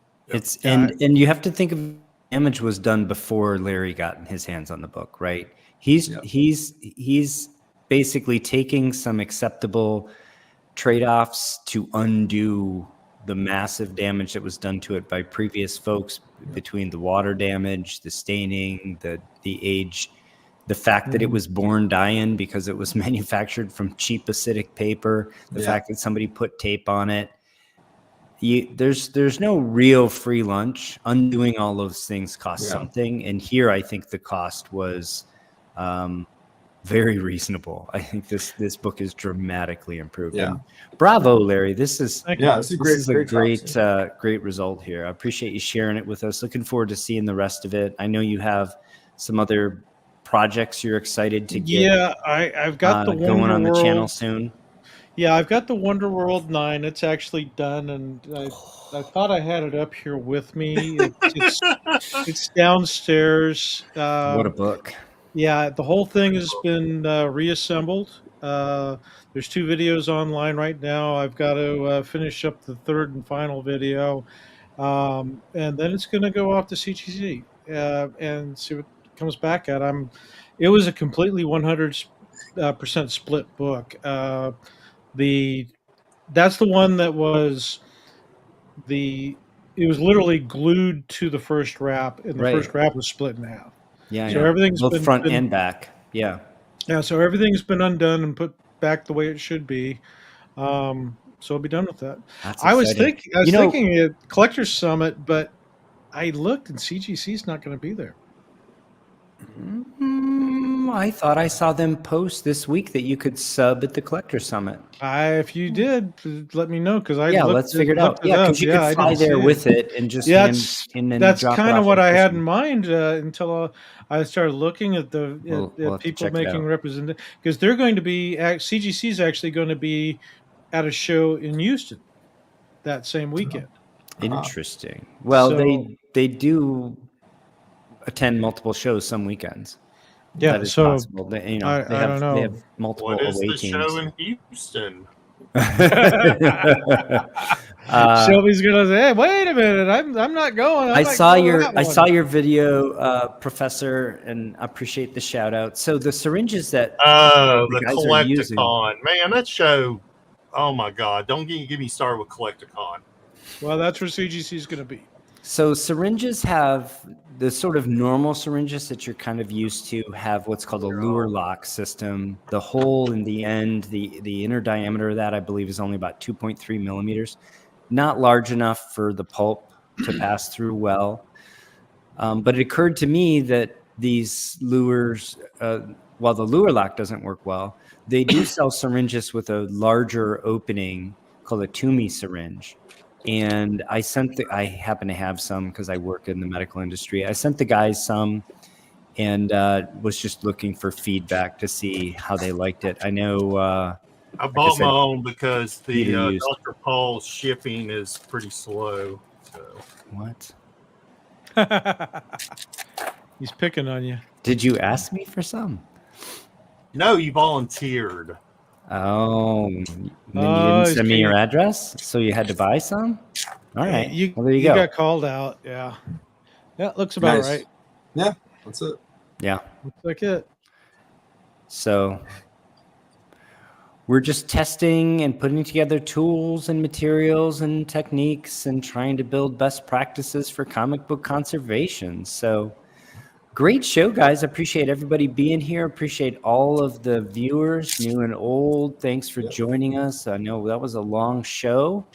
[SPEAKER 1] And you have to think of damage was done before Larry got his hands on the book, right? He's basically taking some acceptable trade-offs to undo the massive damage that was done to it by previous folks, between the water damage, the staining, the age, the fact that it was born die-in because it was manufactured from cheap acidic paper, the fact that somebody put tape on it. There's no real free lunch. Undoing all those things costs something, and here I think the cost was very reasonable. I think this book is dramatically improved. And bravo, Larry. This is a great result here. I appreciate you sharing it with us. Looking forward to seeing the rest of it. I know you have some other projects you're excited to get.
[SPEAKER 2] Yeah, I've got the
[SPEAKER 1] going on the channel soon.
[SPEAKER 2] Yeah, I've got the Wonder World 9. It's actually done, and I thought I had it up here with me. It's downstairs.
[SPEAKER 1] What a book.
[SPEAKER 2] Yeah, the whole thing has been reassembled. There's 2 videos online right now. I've got to finish up the 3rd and final video, and then it's going to go off to CGC and see what comes back at. It was a completely 100% split book. That's the one that was it was literally glued to the first wrap, and the first wrap was split in half.
[SPEAKER 1] Yeah,
[SPEAKER 2] so everything's
[SPEAKER 1] both front and back. Yeah,
[SPEAKER 2] so everything's been undone and put back the way it should be. So I'll be done with that. I was thinking at Collector's Summit, but I looked and CGC's not going to be there.
[SPEAKER 1] I thought I saw them post this week that you could sub at the Collector Summit.
[SPEAKER 2] If you did, let me know, because
[SPEAKER 1] let's figure it out. Yeah, because you could fly there with it and just
[SPEAKER 2] that's kind of what I had in mind until I started looking at at people making representation, because they're going to be CGC is actually going to be at a show in Houston that same weekend.
[SPEAKER 1] Interesting. Well, they do attend multiple shows some weekends.
[SPEAKER 2] Yeah,
[SPEAKER 1] that is possible. They
[SPEAKER 2] don't know.
[SPEAKER 1] They have multiple
[SPEAKER 4] what is
[SPEAKER 1] away
[SPEAKER 4] the
[SPEAKER 1] teams.
[SPEAKER 4] show in Houston?
[SPEAKER 2] Shelby's gonna say, "Hey, wait a minute! I'm not going."
[SPEAKER 1] I saw your video, Professor, and I appreciate the shout out. So the syringes that
[SPEAKER 4] the Collecticon, man, that show. Oh my God! Don't get me started with Collecticon.
[SPEAKER 2] Well, that's where CGC is going to be.
[SPEAKER 1] So syringes have the sort of normal syringes that you're kind of used to have what's called a lure lock system. The hole in the end, the inner diameter of that, I believe, is only about 2.3 millimeters. Not large enough for the pulp to pass through well. But it occurred to me that these lures, while the lure lock doesn't work well, they do sell syringes with a larger opening called a Toomey syringe. And I happen to have some because I work in the medical industry. I sent the guys some and was just looking for feedback to see how they liked it. I know
[SPEAKER 4] I bought my own because the Dr. Paul's shipping is pretty slow. So.
[SPEAKER 1] What?
[SPEAKER 2] He's picking on you.
[SPEAKER 1] Did you ask me for some?
[SPEAKER 4] No, you volunteered.
[SPEAKER 1] Oh, then you didn't send me your address, so you had to buy some? All right. Well, there you go.
[SPEAKER 2] You got called out. Yeah. Yeah, looks about right.
[SPEAKER 3] Yeah, that's it.
[SPEAKER 1] Yeah.
[SPEAKER 2] Looks like it.
[SPEAKER 1] So we're just testing and putting together tools and materials and techniques and trying to build best practices for comic book conservation. So great show, guys. I appreciate everybody being here. Appreciate all of the viewers, new and old. Thanks for joining us. I know that was a long show,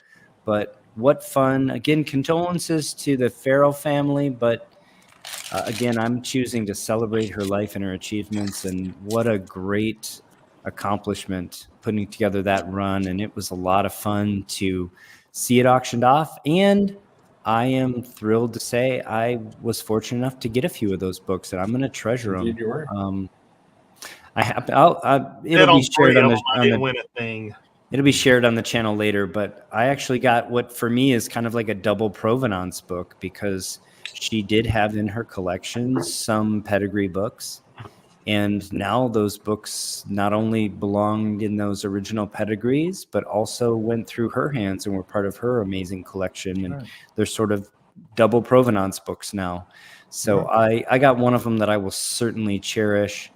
[SPEAKER 1] but what fun. Again, condolences to the Farrell family, but again, I'm choosing to celebrate her life and her achievements, and what a great accomplishment putting together that run. And it was a lot of fun to see it auctioned off, and I am thrilled to say I was fortunate enough to get a few of those books, and I'm going to treasure them.
[SPEAKER 3] Indeed you were.
[SPEAKER 1] It'll be shared on the It'll be shared on the channel later. But I actually got what for me is kind of like a double provenance book, because she did have in her collection some pedigree books, and now those books not only belonged in those original pedigrees, but also went through her hands and were part of her amazing collection. And they're sort of double provenance books now. So I got one of them that I will certainly cherish,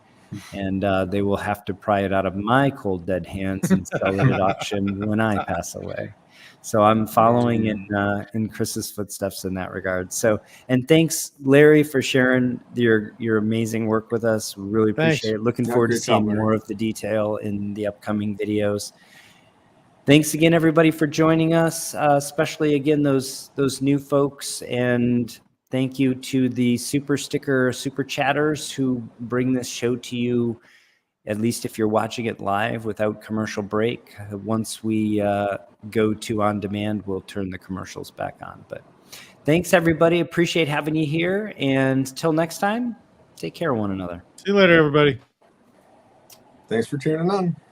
[SPEAKER 1] and they will have to pry it out of my cold dead hands and sell it at auction when I pass away. So I'm following in Chris's footsteps in that regard. So, and thanks, Larry, for sharing your amazing work with us. We really appreciate it. Looking forward to seeing more of the detail in the upcoming videos. Thanks again, everybody, for joining us, especially again those new folks, and thank you to the super chatters who bring this show to you, at least if you're watching it live without commercial break. Once we go to on demand, we'll turn the commercials back on. But thanks, everybody. Appreciate having you here. And till next time, take care of one another.
[SPEAKER 2] See you later, everybody.
[SPEAKER 3] Thanks for tuning in.